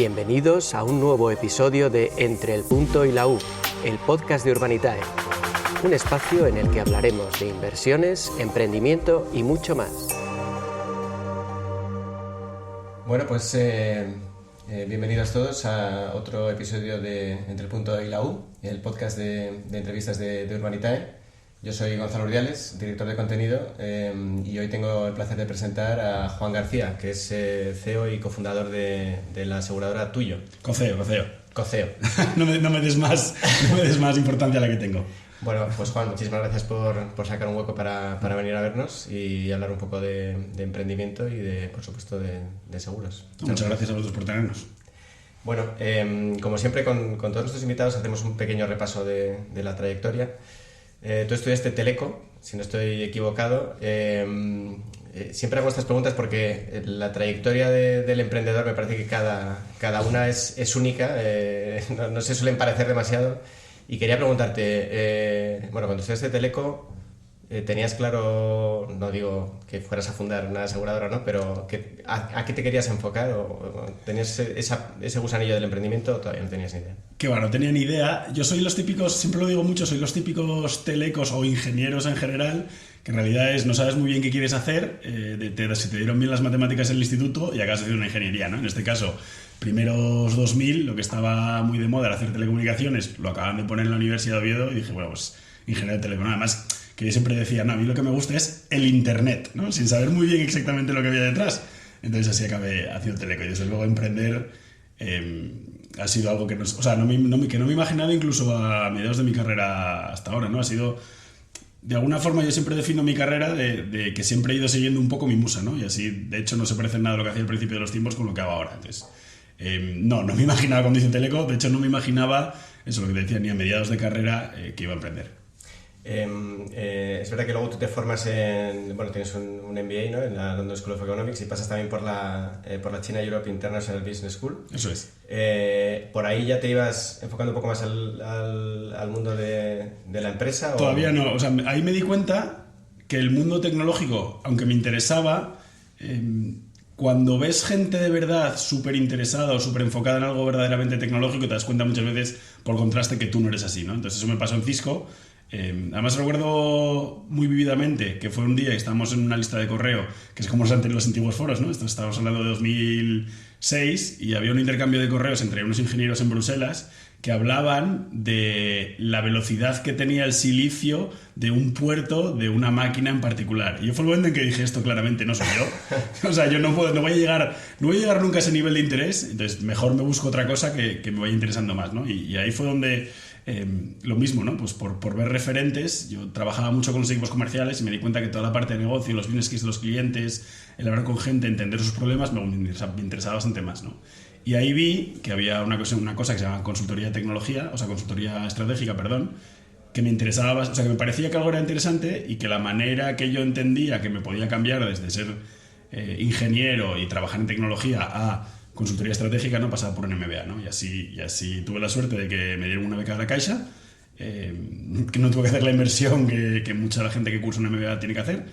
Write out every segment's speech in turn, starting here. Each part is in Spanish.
Bienvenidos a un nuevo episodio de Entre el punto y la U, el podcast de Urbanitae. Un espacio en el que hablaremos de inversiones, emprendimiento y mucho más. Bueno, pues bienvenidos todos a otro episodio de Entre el punto y la U, el podcast de entrevistas de Urbanitae. Yo soy Gonzalo Urdiales, director de contenido, y hoy tengo el placer de presentar a Juan García, que es CEO y cofundador de la aseguradora Tuyo. Coceo. No me des más importancia a la que tengo. Bueno, pues Juan, muchísimas gracias por sacar un hueco para venir a vernos y hablar un poco de emprendimiento y, por supuesto, de seguros. Muchas gracias a vosotros por tenernos. Bueno, como siempre con todos nuestros invitados hacemos un pequeño repaso de la trayectoria. Tú estudiaste Teleco, si no estoy equivocado. Siempre hago estas preguntas porque la trayectoria del emprendedor me parece que cada una es única, no se suelen parecer demasiado. Y quería preguntarte, cuando estudiaste Teleco, ¿tenías claro, no digo que fueras a fundar una aseguradora, ¿no? Pero ¿a qué te querías enfocar? ¿O tenías ese gusanillo del emprendimiento o todavía no tenías ni idea? Que bueno, no tenía ni idea. Yo soy los típicos, siempre lo digo mucho, soy los típicos telecos o ingenieros en general, que en realidad no sabes muy bien qué quieres hacer, si te dieron bien las matemáticas en el instituto y acabas de hacer una ingeniería, ¿no? En este caso, primeros 2000, lo que estaba muy de moda era hacer telecomunicaciones, lo acaban de poner en la Universidad de Oviedo y dije, bueno, pues ingeniero de telecom. Además, que yo siempre decía, no, a mí lo que me gusta es el internet, ¿no? Sin saber muy bien exactamente lo que había detrás. Entonces así acabé haciendo teleco y desde luego emprender ha sido algo que no me imaginaba incluso a mediados de mi carrera hasta ahora, ¿no? Ha sido, de alguna forma yo siempre defino mi carrera de que siempre he ido siguiendo un poco mi musa, ¿no? Y así, de hecho, no se parece en nada a lo que hacía al principio de los tiempos con lo que hago ahora. Entonces, no me imaginaba cuando hice teleco, de hecho no me imaginaba, eso lo que te decía, ni a mediados de carrera que iba a emprender. Es verdad que luego tú te formas tienes un MBA, ¿no? En la London School of Economics y pasas también por la China Europe International Business School. Eso es. ¿Por ahí ya te ibas enfocando un poco más al mundo de la empresa? Todavía no, ahí me di cuenta que el mundo tecnológico, aunque me interesaba, cuando ves gente de verdad súper interesada o súper enfocada en algo verdaderamente tecnológico, te das cuenta muchas veces, por contraste, que tú no eres así, ¿no? Entonces eso me pasó en Cisco. Además recuerdo muy vividamente que fue un día que estábamos en una lista de correo, que es como los antiguos foros, ¿no? Estábamos hablando de 2006 y había un intercambio de correos entre unos ingenieros en Bruselas que hablaban de la velocidad que tenía el silicio de un puerto de una máquina en particular. Y yo fue el momento en que dije, esto claramente no soy yo. Yo no voy a llegar nunca a ese nivel de interés, entonces mejor me busco otra cosa que me vaya interesando más, ¿no? Y ahí fue donde lo mismo, ¿no? Pues por ver referentes, yo trabajaba mucho con los equipos comerciales y me di cuenta que toda la parte de negocio, los business case de los clientes, el hablar con gente, entender sus problemas, me interesaba bastante más, ¿no? Y ahí vi que había una cosa que se llama consultoría estratégica, que me interesaba, que me parecía que algo era interesante y que la manera que yo entendía que me podía cambiar desde ser ingeniero y trabajar en tecnología a consultoría estratégica no pasaba por un MBA, ¿no? Y así tuve la suerte de que me dieron una beca de la Caixa, que no tuve que hacer la inversión que mucha de la gente que cursa un MBA tiene que hacer,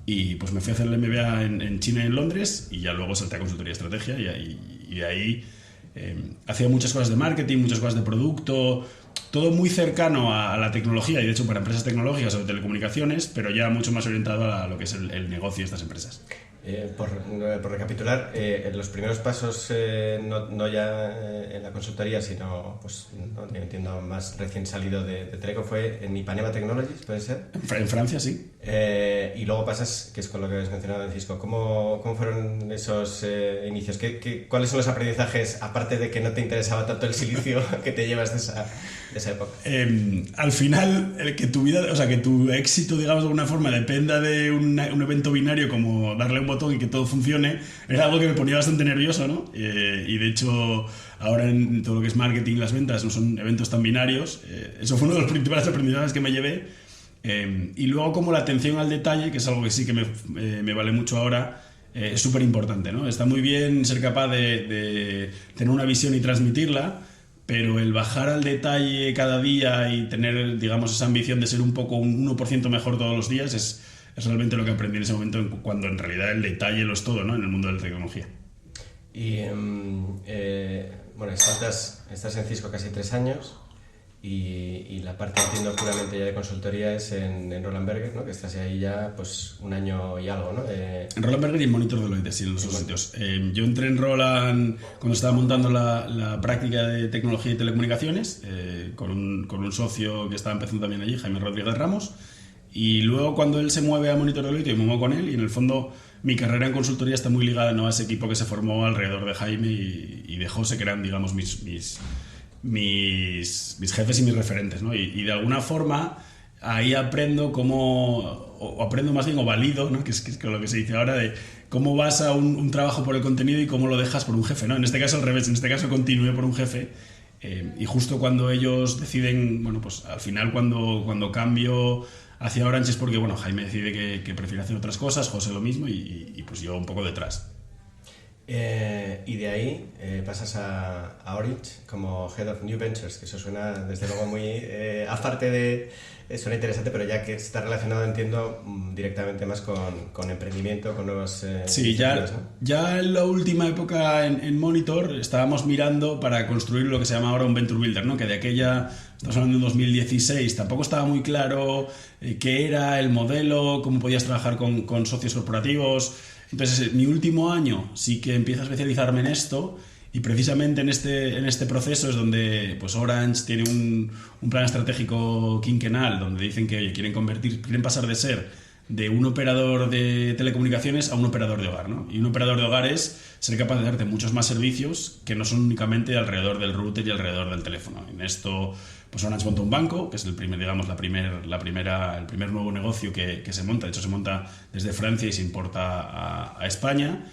y pues me fui a hacer el MBA en China y en Londres y ya luego salté a consultoría estrategia y de ahí hacía muchas cosas de marketing, muchas cosas de producto, todo muy cercano a la tecnología y de hecho para empresas tecnológicas o de telecomunicaciones, pero ya mucho más orientado a lo que es el negocio de estas empresas. Por recapitular, los primeros pasos no ya en la consultoría, sino, pues, no entiendo, más recién salido de Teleco fue en Ipanema Technologies, ¿puede ser? En Francia, sí. Y luego pasas, que es con lo que has mencionado en Cisco, ¿cómo fueron esos inicios? ¿Cuáles son los aprendizajes, aparte de que no te interesaba tanto el silicio, que te llevas de esa época? Al final, que tu éxito, digamos, de alguna forma dependa de un evento binario como darle un botón y que todo funcione, era algo que me ponía bastante nervioso, ¿no? Y de hecho, ahora en todo lo que es marketing, las ventas no son eventos tan binarios. Eso fue uno de los principales aprendizajes que me llevé. Y luego como la atención al detalle, que es algo que sí que me vale mucho ahora, es súper importante, ¿no? Está muy bien ser capaz de tener una visión y transmitirla, pero el bajar al detalle cada día y tener, digamos, esa ambición de ser un 1% mejor todos los días es realmente lo que aprendí en ese momento, cuando en realidad el detalle lo es todo, ¿no? En el mundo de la tecnología. Y bueno, estás en Cisco casi 3 años y la parte, entiendo, puramente ya de consultoría es en Roland Berger, ¿no? Que estás ahí ya pues 1 año y algo, ¿no? En Roland Berger y en Monitor Deloitte, sí, en los dos sitios. Yo entré en Roland cuando estaba montando la práctica de tecnología y telecomunicaciones con un socio que estaba empezando también allí, Jaime Rodríguez Ramos. Y luego cuando él se mueve a Monitor Deloitte, yo me muevo con él y en el fondo mi carrera en consultoría está muy ligada, ¿no?, a ese equipo que se formó alrededor de Jaime y de José, que eran, digamos, mis jefes y mis referentes, ¿no? Y de alguna forma ahí aprendo o valido, ¿no?, que es lo que se dice ahora, de cómo vas a un trabajo por el contenido y cómo lo dejas por un jefe, ¿no? En este caso al revés, en este caso continué por un jefe. Y justo cuando ellos deciden, bueno, pues al final cuando cambio hacia Orange es porque, bueno, Jaime decide que prefiere hacer otras cosas, José lo mismo y pues yo un poco detrás. Y de ahí pasas a Orange como Head of New Ventures, que eso suena desde luego muy aparte de... suena interesante, pero ya que está relacionado, entiendo, directamente más con emprendimiento, con nuevos... sí, ¿no? Ya en la última época en Monitor estábamos mirando para construir lo que se llama ahora un Venture Builder, ¿no? Que de aquella, estamos hablando de 2016, tampoco estaba muy claro qué era el modelo, cómo podías trabajar con socios corporativos. Entonces, mi último año sí que empiezo a especializarme en esto y precisamente en este proceso es donde pues Orange tiene un plan estratégico quinquenal donde dicen que quieren pasar de ser de un operador de telecomunicaciones a un operador de hogar, ¿no? Y un operador de hogar es ser capaz de darte muchos más servicios que no son únicamente alrededor del router y alrededor del teléfono. En esto, pues Orange monta un banco, que es el primer nuevo negocio que se monta. De hecho, se monta desde Francia y se importa a España.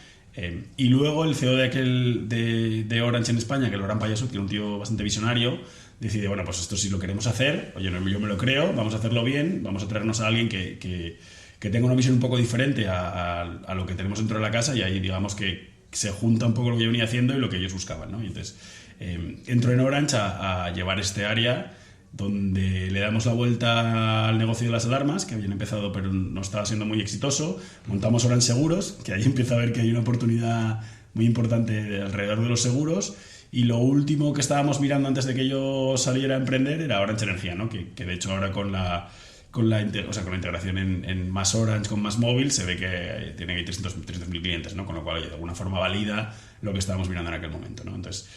Y luego el CEO de Orange en España, que es Laurent Payasut, que era un tío bastante visionario, decide, bueno, pues esto sí lo queremos hacer, oye, yo me lo creo, vamos a hacerlo bien, vamos a traernos a alguien que tenga una visión un poco diferente a lo que tenemos dentro de la casa, y ahí digamos que se junta un poco lo que yo venía haciendo y lo que ellos buscaban, ¿no? Y entonces entro en Orange a llevar este área donde le damos la vuelta al negocio de las alarmas, que habían empezado pero no estaba siendo muy exitoso. Montamos Orange Seguros, que ahí empieza a ver que hay una oportunidad muy importante alrededor de los seguros. Y lo último que estábamos mirando antes de que yo saliera a emprender era Orange Energía, ¿no? Que de hecho ahora con la integración en Más Orange con Más Móvil se ve que tienen ahí 300.000 clientes, ¿no? Con lo cual de alguna forma valida lo que estábamos mirando en aquel momento, ¿no? Entonces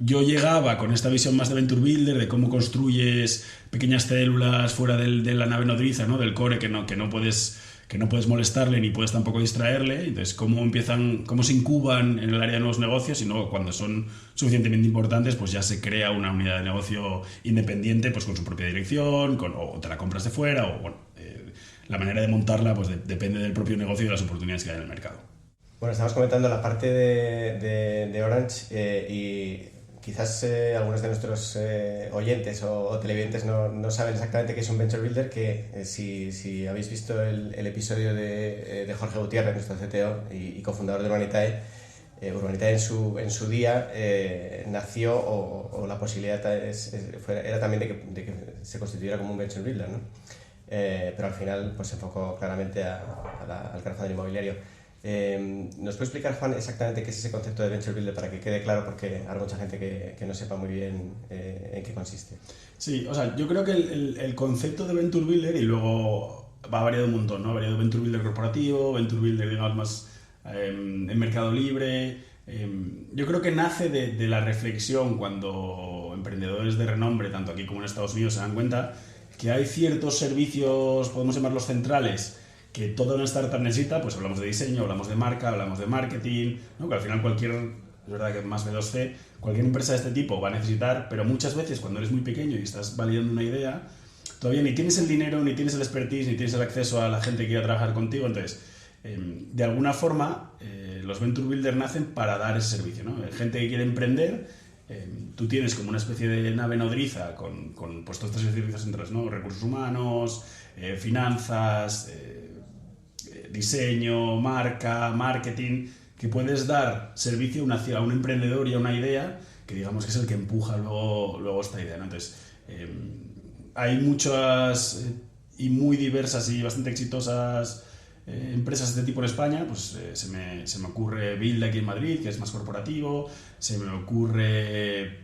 yo llegaba con esta visión más de Venture Builder, de cómo construyes pequeñas células fuera de la nave nodriza, ¿no? Del core que no puedes molestarle ni puedes tampoco distraerle. Entonces, cómo se incuban en el área de nuevos negocios, y luego cuando son suficientemente importantes, pues ya se crea una unidad de negocio independiente, pues con su propia dirección, o te la compras de fuera, o bueno, la manera de montarla pues depende del propio negocio y de las oportunidades que hay en el mercado. Bueno, estamos comentando la parte de Orange y quizás algunos de nuestros oyentes o televidentes no saben exactamente qué es un Venture Builder, que si habéis visto el episodio de Jorge Gutiérrez, nuestro CTO y cofundador de Urbanitae, Urbanitae en su día nació, o la posibilidad era también de que se constituyera como un Venture Builder, ¿no? Pero al final pues se enfocó claramente al crowdfunding inmobiliario. ¿Nos puede explicar, Juan, exactamente qué es ese concepto de Venture Builder para que quede claro? Porque hay mucha gente que no sepa muy bien en qué consiste. Sí, o sea, yo creo que el concepto de Venture Builder, y luego va variado un montón, ¿no? Ha variado Venture Builder corporativo, Venture Builder, digamos, más en mercado libre. Yo creo que nace de la reflexión cuando emprendedores de renombre, tanto aquí como en Estados Unidos, se dan cuenta que hay ciertos servicios, podemos llamarlos centrales, que toda una startup necesita. Pues hablamos de diseño, hablamos de marca, hablamos de marketing, ¿no? Que al final es verdad que más B2C, cualquier empresa de este tipo va a necesitar, pero muchas veces cuando eres muy pequeño y estás validando una idea, todavía ni tienes el dinero, ni tienes el expertise, ni tienes el acceso a la gente que quiera trabajar contigo. Entonces, de alguna forma, los Venture Builder nacen para dar ese servicio, ¿no? Gente que quiere emprender, tú tienes como una especie de nave nodriza con pues, todos estos servicios centrales, ¿no? Recursos humanos, finanzas, diseño, marca, marketing, que puedes dar servicio a un emprendedor y a una idea que digamos que es el que empuja luego esta idea, ¿no? Entonces, hay muchas y muy diversas y bastante exitosas empresas de este tipo en España, pues se me ocurre Build aquí en Madrid, que es más corporativo, se me ocurre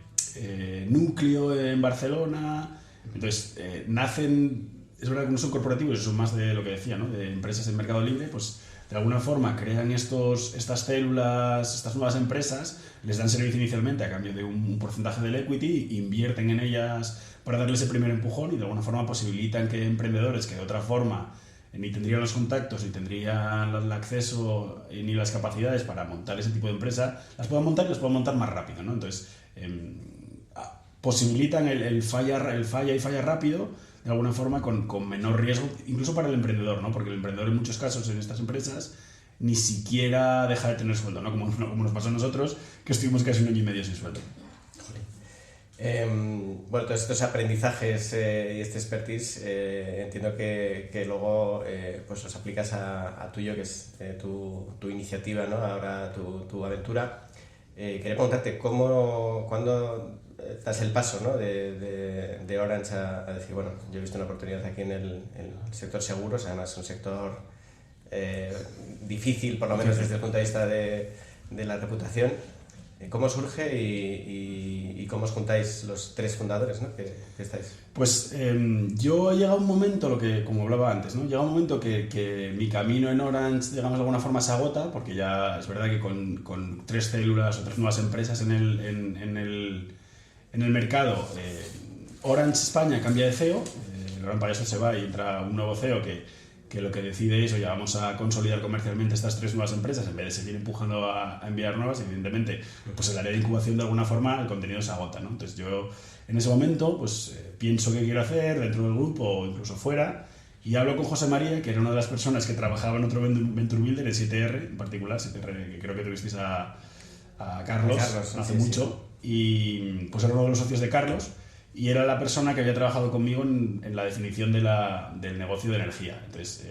Núcleo en Barcelona. Entonces, nacen, es verdad que no son corporativos, son más de lo que decía, ¿no? De empresas en mercado libre, pues de alguna forma crean estas células, estas nuevas empresas, les dan servicio inicialmente a cambio de un porcentaje del equity, invierten en ellas para darle ese primer empujón y de alguna forma posibilitan que emprendedores que de otra forma ni tendrían los contactos, ni tendrían el acceso ni las capacidades para montar ese tipo de empresa, las puedan montar y las puedan montar más rápido, ¿no? Entonces, posibilitan el falla rápido, de alguna forma con menor riesgo, incluso para el emprendedor, ¿no? Porque el emprendedor en muchos casos en estas empresas ni siquiera deja de tener sueldo, ¿no? Como nos pasó a nosotros, que estuvimos casi 1 año y medio sin sueldo. Bueno, todos estos aprendizajes y este expertise entiendo que luego pues los aplicas a tuyo, que es tu iniciativa, ¿no? Ahora tu aventura. Quería preguntarte cuándo das el paso, ¿no? de Orange a decir, bueno, yo he visto una oportunidad aquí en el sector seguros, además un sector difícil, por lo menos desde el punto de vista de la reputación. ¿Cómo surge y cómo os juntáis los 3 fundadores, ¿no? que estáis? Pues yo he llegado a un momento, como hablaba antes, ¿no? Llega un momento que mi camino en Orange, digamos de alguna forma, se agota, porque ya es verdad que con 3 células o 3 nuevas empresas en el mercado, Orange España cambia de CEO, Laurent Payaso se va y entra un nuevo CEO que lo que decide es, oye, vamos a consolidar comercialmente estas 3 nuevas empresas en vez de seguir empujando a enviar nuevas. Evidentemente, pues el área de incubación de alguna forma el contenido se agota, ¿no? Entonces yo en ese momento pues pienso qué quiero hacer dentro del grupo o incluso fuera, y hablo con José María, que era una de las personas que trabajaba en otro Venture Builder, en 7R en particular, 7R, que creo que tuvisteis a Carlos hace mucho, y pues era uno de los socios de Carlos. Y era la persona que había trabajado conmigo en la definición del negocio de energía. Entonces,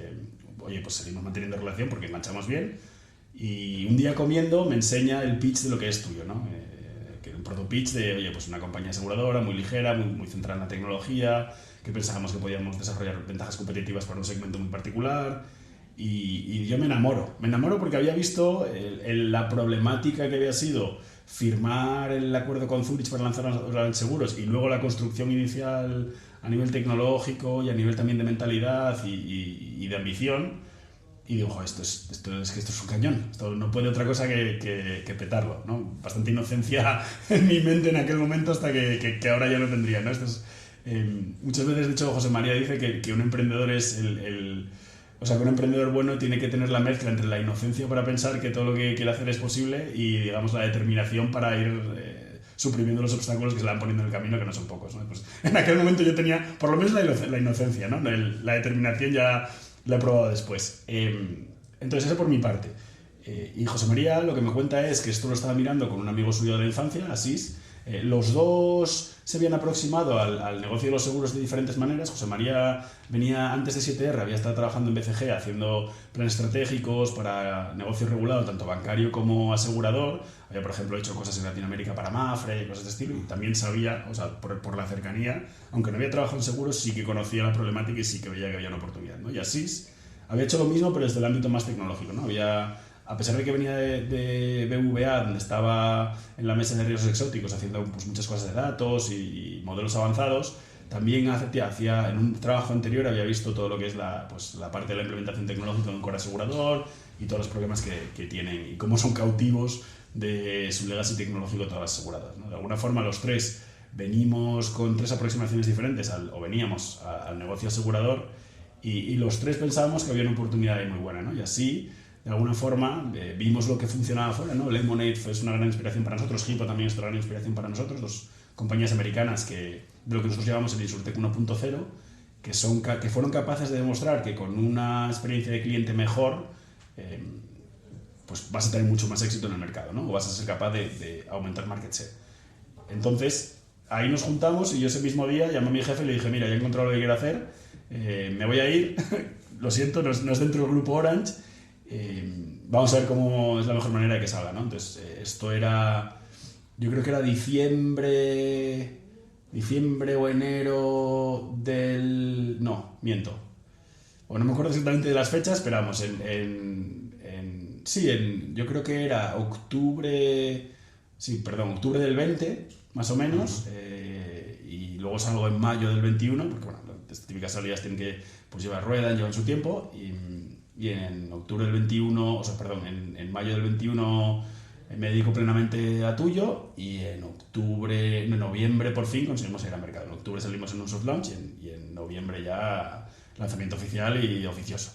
oye, pues seguimos manteniendo relación porque enganchamos bien. Y un día comiendo me enseña el pitch de lo que es tuyo, ¿no? Que era un proto pitch de, oye, pues una compañía aseguradora muy ligera, muy centrada en la tecnología, que pensábamos que podíamos desarrollar ventajas competitivas para un segmento muy particular. Y yo me enamoro porque había visto la problemática que había sido firmar el acuerdo con Zurich para lanzar los seguros y luego la construcción inicial a nivel tecnológico y a nivel también de mentalidad y de ambición, y digo, esto es un cañón, esto no puede otra cosa que petarlo, ¿no? Bastante inocencia en mi mente en aquel momento hasta que ahora ya no tendría, ¿no? Muchas veces, de hecho, José María dice que un emprendedor es o sea, que un emprendedor bueno tiene que tener la mezcla entre la inocencia para pensar que todo lo que quiere hacer es posible y, digamos, la determinación para ir suprimiendo los obstáculos que se le van poniendo en el camino, que no son pocos, ¿no? Pues en aquel momento yo tenía, por lo menos, la inocencia, ¿no? La determinación ya la he probado después. Entonces, eso por mi parte. Y José María lo que me cuenta es que esto lo estaba mirando con un amigo suyo de la infancia, Asís. Los dos se habían aproximado al negocio de los seguros de diferentes maneras. José María venía antes de 7R, había estado trabajando en BCG haciendo planes estratégicos para negocio regulado, tanto bancario como asegurador. Había, por ejemplo, hecho cosas en Latinoamérica para Mafre y cosas de estilo, y también sabía, o sea, por la cercanía, aunque no había trabajado en seguros, sí que conocía la problemática y sí que veía que había una oportunidad, ¿no? Y Asís había hecho lo mismo, pero desde el ámbito más tecnológico, ¿no? A pesar de que venía de BVA, donde estaba en la mesa de riesgos exóticos haciendo pues, muchas cosas de datos y modelos avanzados, también hacía en un trabajo anterior había visto todo lo que es la parte de la implementación tecnológica de un core asegurador y todos los problemas que tienen y cómo son cautivos de su legacy tecnológico todas las aseguradoras, ¿no? De alguna forma los 3 venimos con 3 aproximaciones diferentes veníamos al negocio asegurador y los 3 pensábamos que había una oportunidad ahí muy buena, ¿no? Y así, de alguna forma, vimos lo que funcionaba afuera, ¿no? Lemonade fue una gran inspiración para nosotros, Hippo también es una gran inspiración para nosotros, 2 compañías americanas de lo que nosotros llamamos el Insurtech 1.0, que fueron capaces de demostrar que con una experiencia de cliente mejor, pues vas a tener mucho más éxito en el mercado, ¿no? O vas a ser capaz de aumentar market share. Entonces, ahí nos juntamos y yo ese mismo día llamé a mi jefe y le dije, mira, ya he encontrado lo que quiero hacer, me voy a ir, lo siento, no es dentro del grupo Orange, vamos a ver cómo es la mejor manera de que salga, ¿no? Entonces, esto era, yo creo que era diciembre o enero del... No, miento. o no me acuerdo exactamente de las fechas, pero vamos, yo creo que era octubre del 20, más o menos, y luego salgo en mayo del 21, porque bueno, las típicas salidas tienen que pues llevar ruedas, llevan su tiempo, y en octubre del 21, en mayo del 21 me dedico plenamente a Tuyo, y en noviembre por fin conseguimos ir al mercado. En octubre salimos en un soft launch y en noviembre ya lanzamiento oficial y oficioso.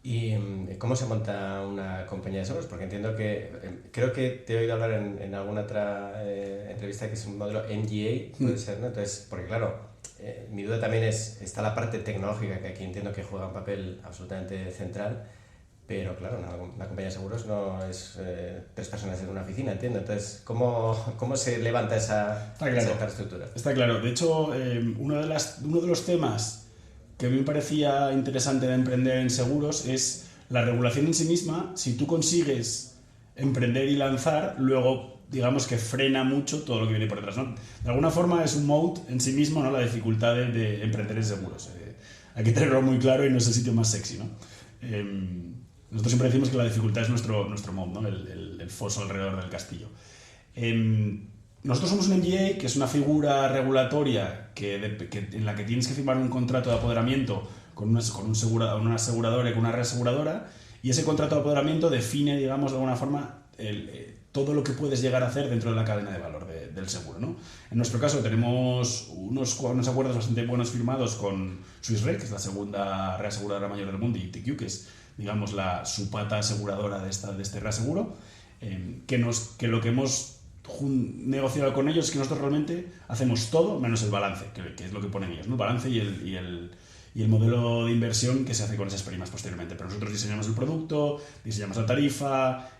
¿Y cómo se monta una compañía de seguros? Porque entiendo que, creo que te he oído hablar en alguna otra entrevista que es un modelo MGA, puede ser, ¿no? Entonces, porque claro, mi duda también está la parte tecnológica, que aquí entiendo que juega un papel absolutamente central, pero claro, una compañía de seguros no es 3 personas en una oficina, entiendo. Entonces, ¿cómo se levanta esa infraestructura? Está claro. De hecho, uno de los temas que a mí me parecía interesante de emprender en seguros es la regulación en sí misma. Si tú consigues emprender y lanzar, luego digamos que frena mucho todo lo que viene por detrás, ¿no? De alguna forma es un moat en sí mismo, ¿no? La dificultad de emprender en seguros. Hay que tenerlo muy claro y no es el sitio más sexy, ¿no? Nosotros siempre decimos que la dificultad es nuestro moat, ¿no? El foso alrededor del castillo. Nosotros somos un MGA, que es una figura regulatoria en la que tienes que firmar un contrato de apoderamiento con una aseguradora y con una reaseguradora, y ese contrato de apoderamiento define, digamos, de alguna forma todo lo que puedes llegar a hacer dentro de la cadena de valor del seguro, ¿no? En nuestro caso tenemos unos acuerdos bastante buenos firmados con Swiss Re, que es la segunda reaseguradora mayor del mundo, y ITQ, que es, digamos, su pata aseguradora de este reaseguro, que lo que hemos negociado con ellos es que nosotros realmente hacemos todo menos el balance, que es lo que ponen ellos, ¿no? El balance y el modelo de inversión que se hace con esas primas posteriormente. Pero nosotros diseñamos el producto, diseñamos la tarifa,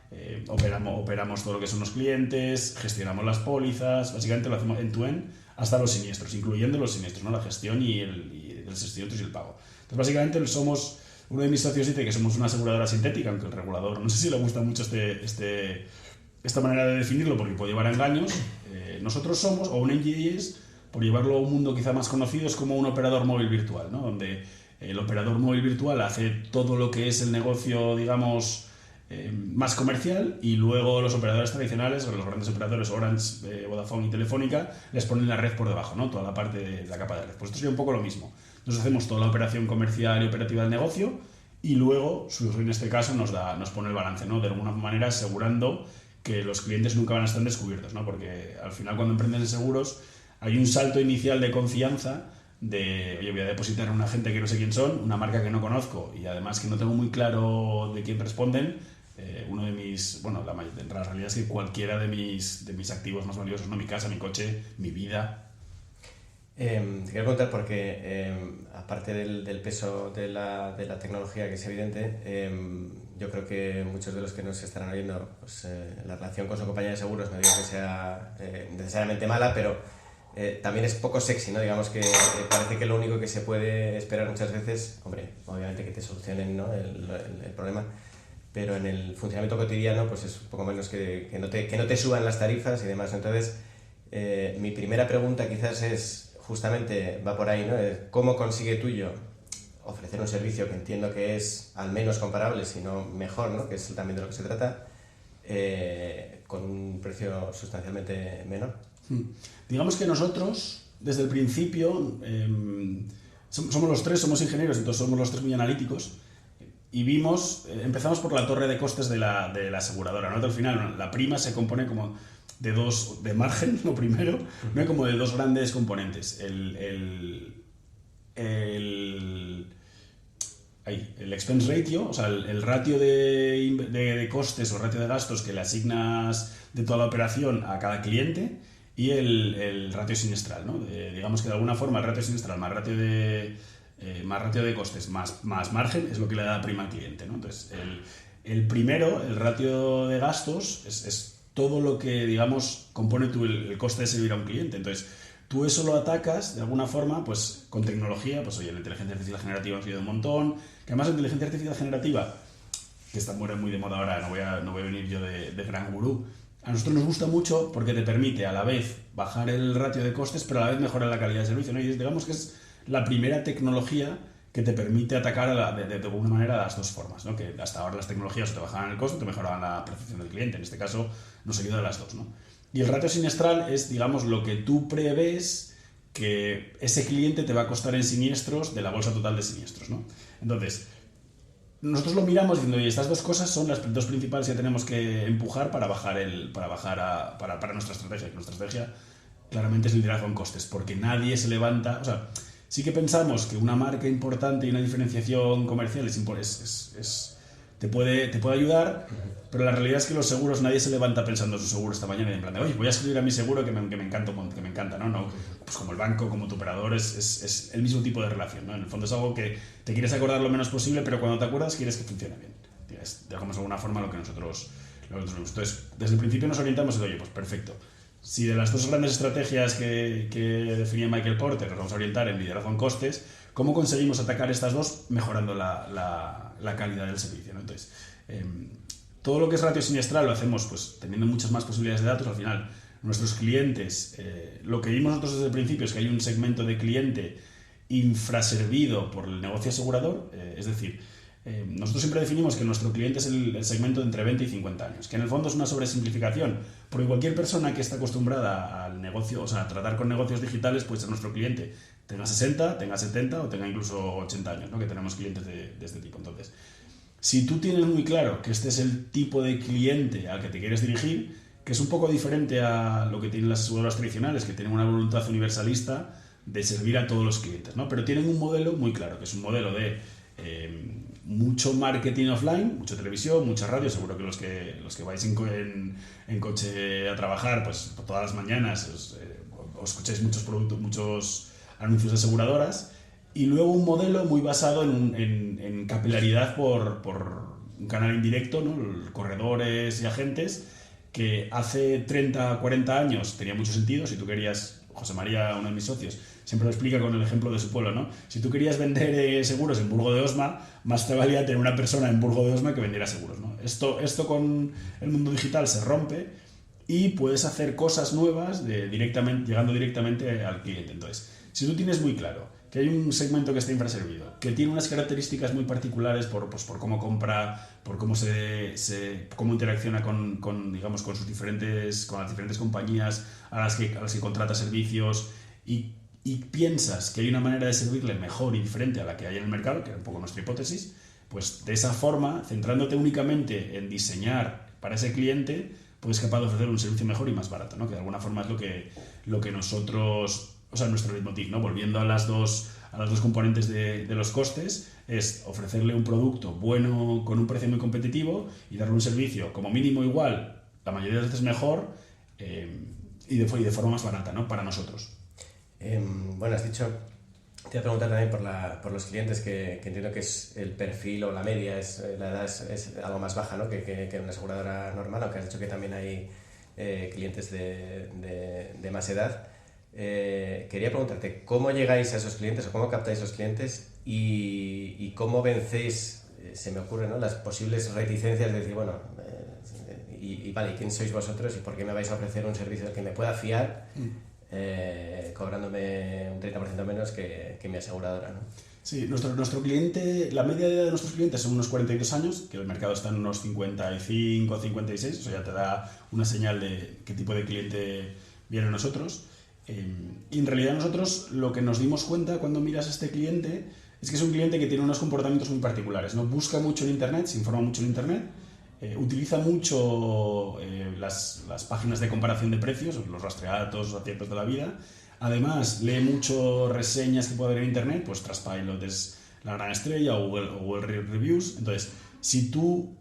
operamos todo lo que son los clientes, gestionamos las pólizas, básicamente lo hacemos end-to-end hasta los siniestros, incluyendo los siniestros, ¿no? La gestión y los siniestros y el pago. Entonces, básicamente uno de mis socios dice que somos una aseguradora sintética, aunque el regulador no sé si le gusta mucho esta manera de definirlo porque puede llevar a engaños. Nosotros somos, o un MGA es, por llevarlo a un mundo quizá más conocido, es como un operador móvil virtual, ¿no? Donde el operador móvil virtual hace todo lo que es el negocio, digamos, más comercial, y luego los operadores tradicionales, o los grandes operadores Orange, Vodafone y Telefónica, les ponen la red por debajo, ¿no? Toda la parte de la capa de red. Pues esto sería un poco lo mismo. Nosotros hacemos toda la operación comercial y operativa del negocio, y luego, en este caso, nos pone el balance, ¿no? De alguna manera asegurando que los clientes nunca van a estar descubiertos, ¿no? Porque al final, cuando emprendes en seguros, hay un salto inicial de confianza de, oye, voy a depositar a una gente que no sé quién son, una marca que no conozco y además que no tengo muy claro de quién responden. La realidad es que cualquiera de mis activos más valiosos, ¿no? Mi casa, mi coche, mi vida. Te quiero preguntar porque, aparte del peso de la tecnología, que es evidente, yo creo que muchos de los que nos estarán oyendo, pues, la relación con su compañía de seguros, no digo que sea necesariamente mala, pero también es poco sexy, ¿no? Digamos que parece que lo único que se puede esperar muchas veces, hombre, obviamente que te solucionen, ¿no? el problema, pero en el funcionamiento cotidiano pues es un poco menos que no te suban las tarifas y demás. Entonces, mi primera pregunta quizás es, justamente va por ahí, ¿no? ¿Cómo consigue Tuyo ofrecer un servicio que entiendo que es al menos comparable, si no mejor, ¿no? Que es también de lo que se trata, con un precio sustancialmente menor? Digamos que nosotros, desde el principio, somos los tres, somos ingenieros, entonces somos los tres muy analíticos, y empezamos por la torre de costes de la aseguradora, ¿no? Al final, la prima se compone como de margen, lo primero, ¿no? Como de dos grandes componentes. El expense ratio, o sea, el ratio de costes o ratio de gastos que le asignas de toda la operación a cada cliente, y el ratio sinestral, ¿no? Digamos que de alguna forma el ratio sinestral más ratio de costes más margen es lo que le da prima al cliente, ¿no? Entonces, el primero, el ratio de gastos, es todo lo que, digamos, compone el coste de servir a un cliente. Entonces, tú eso lo atacas de alguna forma, pues con tecnología, pues oye, la inteligencia artificial generativa nos ayuda un montón, que además la inteligencia artificial generativa, que está muy de moda ahora, no voy a venir yo de gran gurú, a nosotros nos gusta mucho porque te permite a la vez bajar el ratio de costes, pero a la vez mejorar la calidad de servicio, ¿no? Y digamos que es la primera tecnología que te permite atacar de alguna manera las dos formas, ¿no? Que hasta ahora las tecnologías o te bajaban el costo o te mejoraban la percepción del cliente. En este caso nos ayuda a las dos, ¿no? Y el ratio siniestral es, digamos, lo que tú prevés que ese cliente te va a costar en siniestros de la bolsa total de siniestros, ¿no? Entonces, nosotros lo miramos diciendo, oye, estas dos cosas son las dos principales que tenemos que empujar para nuestra estrategia. Que nuestra estrategia claramente es el liderazgo en costes, porque nadie se levanta... O sea, sí que pensamos que una marca importante y una diferenciación comercial te puede ayudar, pero la realidad es que los seguros, nadie se levanta pensando en su seguro esta mañana y en plan de, oye, voy a escribir a mi seguro que me encanta, ¿no? Pues como el banco, como tu operador, es el mismo tipo de relación, ¿no? En el fondo es algo que te quieres acordar lo menos posible, pero cuando te acuerdas quieres que funcione bien. Es, digamos, de alguna forma lo que nosotros vemos. Entonces, desde el principio nos orientamos y oye, pues perfecto. Si de las dos grandes estrategias que definía Michael Porter nos vamos a orientar en liderazgo en costes, ¿cómo conseguimos atacar estas dos mejorando la calidad del servicio, ¿no? Entonces, todo lo que es ratio siniestral lo hacemos pues teniendo muchas más posibilidades de datos. Al final, nuestros clientes, lo que vimos nosotros desde el principio es que hay un segmento de cliente infraservido por el negocio asegurador, es decir, nosotros siempre definimos que nuestro cliente es el segmento de entre 20 y 50 años, que en el fondo es una sobresimplificación, porque cualquier persona que está acostumbrada al negocio, o sea, a tratar con negocios digitales, puede ser nuestro cliente, tenga 60, tenga 70 o tenga incluso 80 años, ¿no? Que tenemos clientes de este tipo. Entonces, si tú tienes muy claro que este es el tipo de cliente al que te quieres dirigir, que es un poco diferente a lo que tienen las aseguradoras tradicionales, que tienen una voluntad universalista de servir a todos los clientes, ¿no? Pero tienen un modelo muy claro, que es un modelo de mucho marketing offline, mucha televisión, mucha radio. Seguro que los que vais en coche a trabajar, pues todas las mañanas os escucháis muchos productos, muchos anuncios de aseguradoras, y luego un modelo muy basado en capilaridad por un canal indirecto, ¿no? Corredores y agentes, que hace 30 40 años tenía mucho sentido. Si tú querías, José María, uno de mis socios, siempre lo explica con el ejemplo de su pueblo, ¿no? Si tú querías vender seguros en Burgo de Osma, más te valía tener una persona en Burgo de Osma que vendiera seguros, ¿no? Esto con el mundo digital se rompe y puedes hacer cosas nuevas llegando directamente al cliente. Entonces, si tú tienes muy claro que hay un segmento que está infraservido, que tiene unas características muy particulares por cómo compra, por cómo cómo interacciona con las diferentes compañías a las que contrata servicios, y piensas que hay una manera de servirle mejor y diferente a la que hay en el mercado, que era un poco nuestra hipótesis, pues de esa forma, centrándote únicamente en diseñar para ese cliente, puedes capaz de ofrecer un servicio mejor y más barato, ¿no? Que de alguna forma es lo que nosotros, o sea, nuestro leitmotiv, ¿no? Volviendo a las dos componentes de los costes, es ofrecerle un producto bueno con un precio muy competitivo y darle un servicio como mínimo igual, la mayoría de veces mejor, y de forma más barata, ¿no? Para nosotros. Bueno, has dicho, te voy a preguntar también por los clientes, que entiendo que es el perfil o la media, la edad es algo más baja, ¿no? que en una aseguradora normal, aunque has dicho que también hay clientes de más edad. Quería preguntarte, ¿cómo llegáis a esos clientes o cómo captáis a esos clientes y cómo vencéis, se me ocurre, ¿no?, las posibles reticencias de decir, bueno, vale, ¿quién sois vosotros y por qué me vais a ofrecer un servicio del que me pueda fiar? Cobrándome un 30% menos que mi aseguradora, ¿no? Sí, nuestro cliente, la media de edad de nuestros clientes son unos 42 años, que el mercado está en unos 55 o 56, o sea, ya te da una señal de qué tipo de cliente viene a nosotros. Y en realidad nosotros lo que nos dimos cuenta cuando miras a este cliente es que es un cliente que tiene unos comportamientos muy particulares, ¿no? Busca mucho en Internet, se informa mucho en Internet, utiliza mucho las páginas de comparación de precios, los rastreatos, los aciertos de la vida. Además, lee mucho reseñas que puede haber en Internet, pues Trustpilot es la gran estrella, o Google Reviews. Entonces, si tú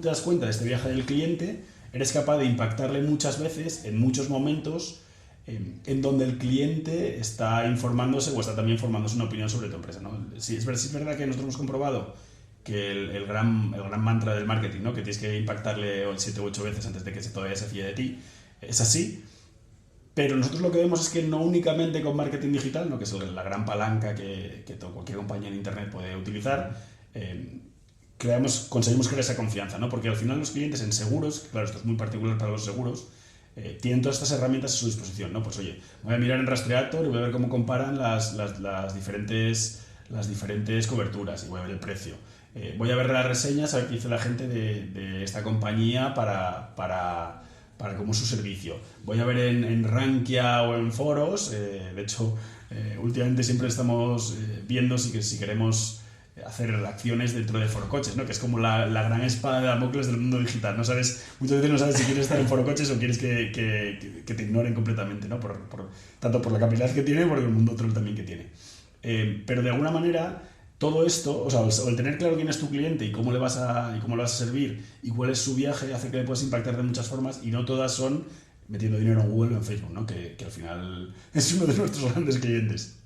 te das cuenta de este viaje del cliente, eres capaz de impactarle muchas veces, en muchos momentos, en donde el cliente está informándose o está también formándose una opinión sobre tu empresa, ¿no? Sí, es verdad que nosotros hemos comprobado que el gran mantra del marketing, ¿no?, que tienes que impactarle 7 u 8 veces antes de que todavía se fíe de ti, es así. Pero nosotros lo que vemos es que no únicamente con marketing digital, ¿no?, que es la gran palanca que cualquier compañía en Internet puede utilizar, conseguimos crear esa confianza, ¿no? Porque al final los clientes en seguros, claro, esto es muy particular para los seguros, tienen todas estas herramientas a su disposición, ¿no? Pues oye, voy a mirar en Rastreator y voy a ver cómo comparan las diferentes las diferentes coberturas y voy a ver el precio. Voy a ver las reseñas, a ver qué dice la gente de esta compañía para cómo es su servicio. Voy a ver en Rankia o en foros. De hecho, últimamente siempre estamos viendo si queremos hacer acciones dentro de Forocoches, ¿no? Que es como la gran espada de Damocles del mundo digital. Muchas veces no sabes si quieres estar en Forocoches o quieres que te ignoren completamente, ¿no? Tanto por la capilaridad que tiene como por el mundo troll también que tiene. Pero de alguna manera todo esto, o sea, el tener claro quién es tu cliente y cómo le vas a servir y cuál es su viaje, hace que le puedas impactar de muchas formas, y no todas son metiendo dinero en Google o en Facebook, ¿no? Que al final es uno de nuestros grandes clientes.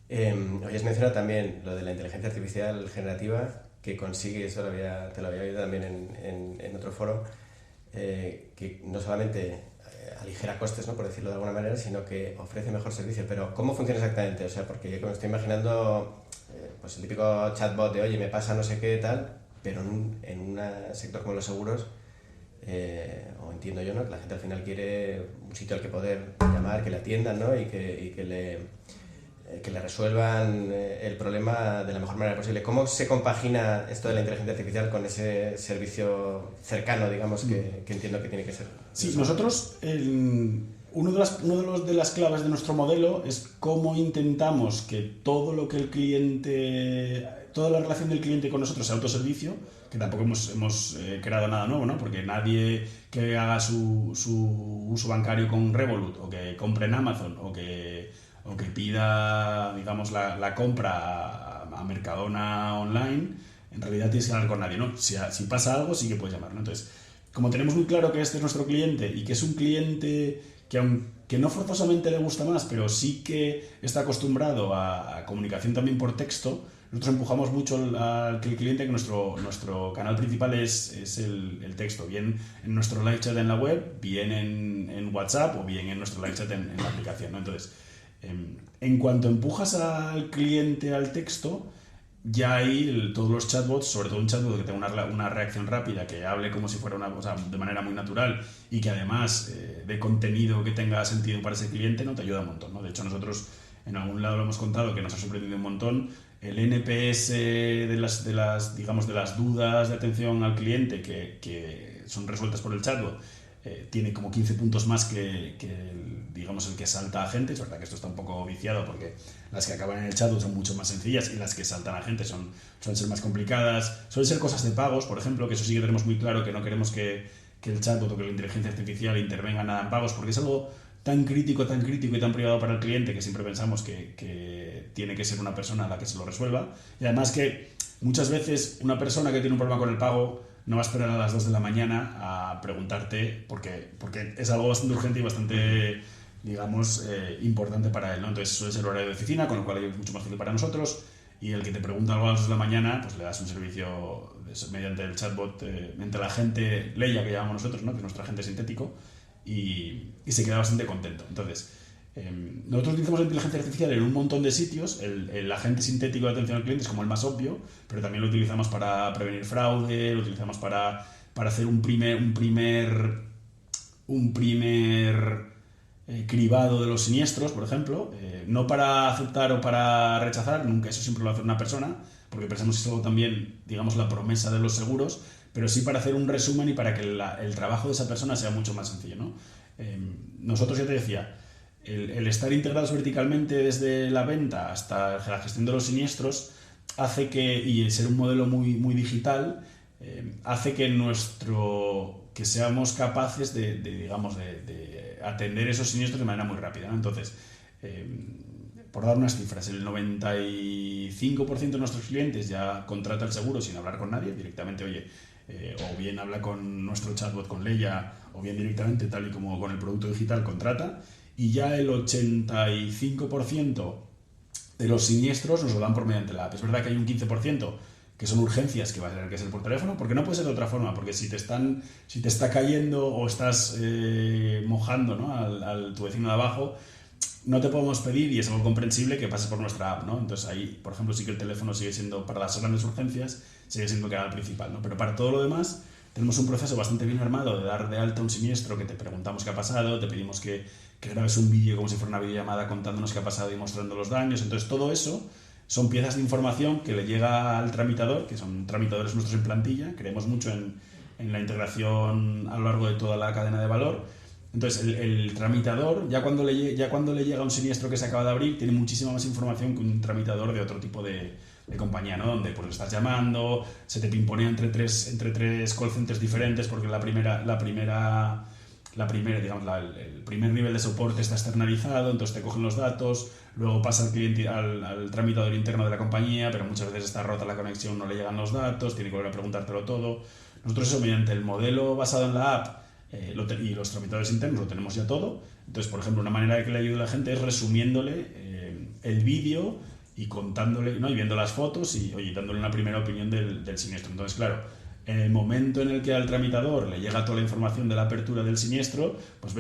Hoy has mencionado también lo de la inteligencia artificial generativa, que consigue, eso te lo había oído también en otro foro, que no solamente aligera costes, ¿no? Por decirlo de alguna manera, sino que ofrece mejor servicio. Pero ¿cómo funciona exactamente? O sea, porque yo me estoy imaginando pues el típico chatbot de oye, me pasa no sé qué tal, pero en un sector como los seguros, o entiendo yo, ¿no? Que la gente al final quiere un sitio al que poder llamar, que le atiendan, ¿no? y que le resuelvan el problema de la mejor manera posible. ¿Cómo se compagina esto de la inteligencia artificial con ese servicio cercano, digamos, que entiendo que tiene que ser? Sí, nosotros, uno de las claves de nuestro modelo es cómo intentamos que todo lo que el cliente, toda la relación del cliente con nosotros sea autoservicio, que tampoco hemos creado nada nuevo, ¿no? Porque nadie que haga su uso bancario con Revolut, o que compre en Amazon, o que pida, digamos, la compra a Mercadona online, en realidad tienes que hablar con nadie, ¿no? Si pasa algo, sí que puedes llamar, ¿no? Entonces, como tenemos muy claro que este es nuestro cliente y que es un cliente que aunque no forzosamente le gusta más, pero sí que está acostumbrado a comunicación también por texto, nosotros empujamos mucho al que el cliente, que nuestro canal principal es el texto, bien en nuestro live chat en la web, bien en WhatsApp o bien en nuestro live chat en la aplicación, ¿no? Entonces, en cuanto empujas al cliente al texto, ya hay todos los chatbots, sobre todo un chatbot que tenga una reacción rápida, que hable como si fuera de manera muy natural y que además de contenido que tenga sentido para ese cliente, ¿no? Te ayuda un montón, ¿no? De hecho, nosotros en algún lado lo hemos contado, que nos ha sorprendido un montón. El NPS de las dudas de atención al cliente que son resueltas por el chatbot tiene como 15 puntos más que el que salta a gente. Es verdad que esto está un poco viciado porque las que acaban en el chatbot son mucho más sencillas y las que saltan a gente suelen ser más complicadas. Suelen ser cosas de pagos, por ejemplo, que eso sí que tenemos muy claro, que no queremos que el chatbot o que la inteligencia artificial intervenga nada en pagos, porque es algo tan crítico y tan privado para el cliente que siempre pensamos que tiene que ser una persona a la que se lo resuelva. Y además que muchas veces una persona que tiene un problema con el pago no va a esperar a las 2 de la mañana a preguntarte porque es algo bastante urgente y bastante, digamos, importante para él, ¿no? Entonces suele ser horario de oficina, con lo cual es mucho más fácil para nosotros, y el que te pregunta algo a las 2 de la mañana, pues le das un servicio mediante el chatbot, mediante la agente Leia que llamamos nosotros, ¿no? Que es nuestro agente sintético, y se queda bastante contento. Entonces, nosotros utilizamos la inteligencia artificial en un montón de sitios. El agente sintético de atención al cliente es como el más obvio, pero también lo utilizamos para prevenir fraude, lo utilizamos para hacer un primer cribado de los siniestros, por ejemplo, no para aceptar o para rechazar, nunca, eso siempre lo hace una persona, porque pensamos que es algo también, digamos, la promesa de los seguros, pero sí para hacer un resumen y para que el trabajo de esa persona sea mucho más sencillo, ¿no? Nosotros, ya te decía, el estar integrados verticalmente desde la venta hasta la gestión de los siniestros hace y ser un modelo muy, muy digital, hace que seamos capaces de atender esos siniestros de manera muy rápida, ¿no? Entonces, por dar unas cifras, el 95% de nuestros clientes ya contrata el seguro sin hablar con nadie, directamente, o bien habla con nuestro chatbot, con Leia, o bien directamente, tal y como con el producto digital, contrata, y ya el 85% de los siniestros nos lo dan por mediante la app. Es verdad que hay un 15% que son urgencias, que va a tener que ser por teléfono, porque no puede ser de otra forma, porque si te está cayendo o estás mojando, ¿no? tu vecino de abajo, no te podemos pedir, y es algo comprensible, que pases por nuestra app, ¿no? Entonces ahí, por ejemplo, sí que el teléfono sigue siendo, para las grandes urgencias, sigue siendo el canal principal, ¿no? Pero para todo lo demás tenemos un proceso bastante bien armado de dar de alta un siniestro, que te preguntamos qué ha pasado, te pedimos que grabes un vídeo como si fuera una videollamada contándonos qué ha pasado y mostrando los daños. Entonces todo eso son piezas de información que le llega al tramitador, que son tramitadores nuestros en plantilla. Creemos mucho en la integración a lo largo de toda la cadena de valor. Entonces, el tramitador, ya cuando le llega un siniestro que se acaba de abrir, tiene muchísima más información que un tramitador de otro tipo de compañía, ¿no? Donde pues le estás llamando, se te pimponea entre tres call centers diferentes, porque el primer nivel de soporte está externalizado, entonces te cogen los datos, luego pasa al cliente, al tramitador interno de la compañía, pero muchas veces está rota la conexión, no le llegan los datos, tiene que volver a preguntártelo todo. Nosotros eso, mediante el modelo basado en la app y los tramitadores internos, lo tenemos ya todo. Entonces, por ejemplo, una manera de que le ayude a la gente es resumiéndole el vídeo y contándole, ¿no? Y viendo las fotos y, oye, dándole una primera opinión del siniestro. Entonces, claro, en el momento en el que al tramitador le llega toda la información de la apertura del siniestro, pues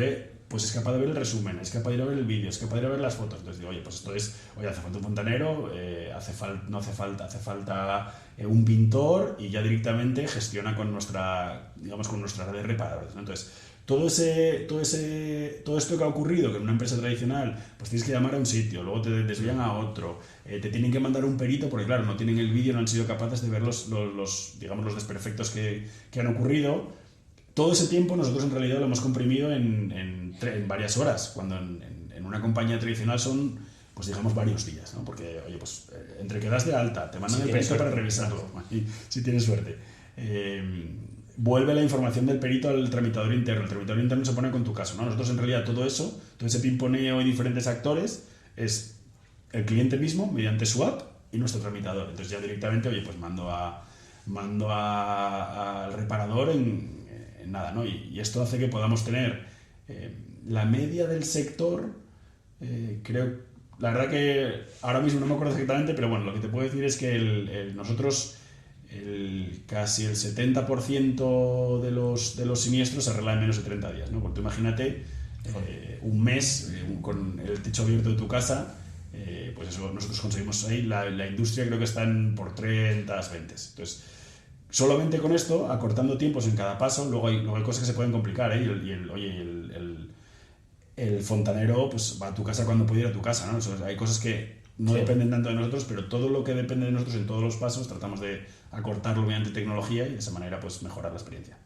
es capaz de ver el resumen, es capaz de ir a ver el vídeo, es capaz de ir a ver las fotos. Entonces digo, oye, pues esto es, oye, hace falta un fontanero, hace falta un pintor, y ya directamente gestiona con nuestra red de reparadores, ¿no? Entonces, todo esto que ha ocurrido, que en una empresa tradicional pues tienes que llamar a un sitio, luego te desvían a otro, te tienen que mandar un perito porque claro, no tienen el vídeo, no han sido capaces de ver los desperfectos que han ocurrido. Todo ese tiempo nosotros en realidad lo hemos comprimido en varias horas, cuando en una compañía tradicional son, pues digamos, varios días, ¿no? Porque, oye, pues entre que das de alta, te mandan el perito para revisarlo, si tienes suerte. Vuelve la información del perito al tramitador interno. El tramitador interno se pone con tu caso, ¿no? Nosotros en realidad todo ese pimponeo y diferentes actores es el cliente mismo mediante su app y nuestro tramitador. Entonces ya directamente, oye, pues mando al reparador en nada, ¿no? Y esto hace que podamos tener la media del sector, creo, la verdad que ahora mismo no me acuerdo exactamente, pero bueno, lo que te puedo decir es que nosotros casi el 70% de los siniestros se arreglan en menos de 30 días, ¿no? Porque tú imagínate un mes con el techo abierto de tu casa, pues eso nosotros conseguimos ahí, la industria creo que están por 30, 20. Entonces, solamente con esto, acortando tiempos en cada paso, luego hay cosas que se pueden complicar, ¿eh? El fontanero pues va a tu casa cuando puede ir a tu casa, ¿no? Hay cosas que no dependen tanto de nosotros, pero todo lo que depende de nosotros en todos los pasos tratamos de acortarlo mediante tecnología y de esa manera pues mejorar la experiencia.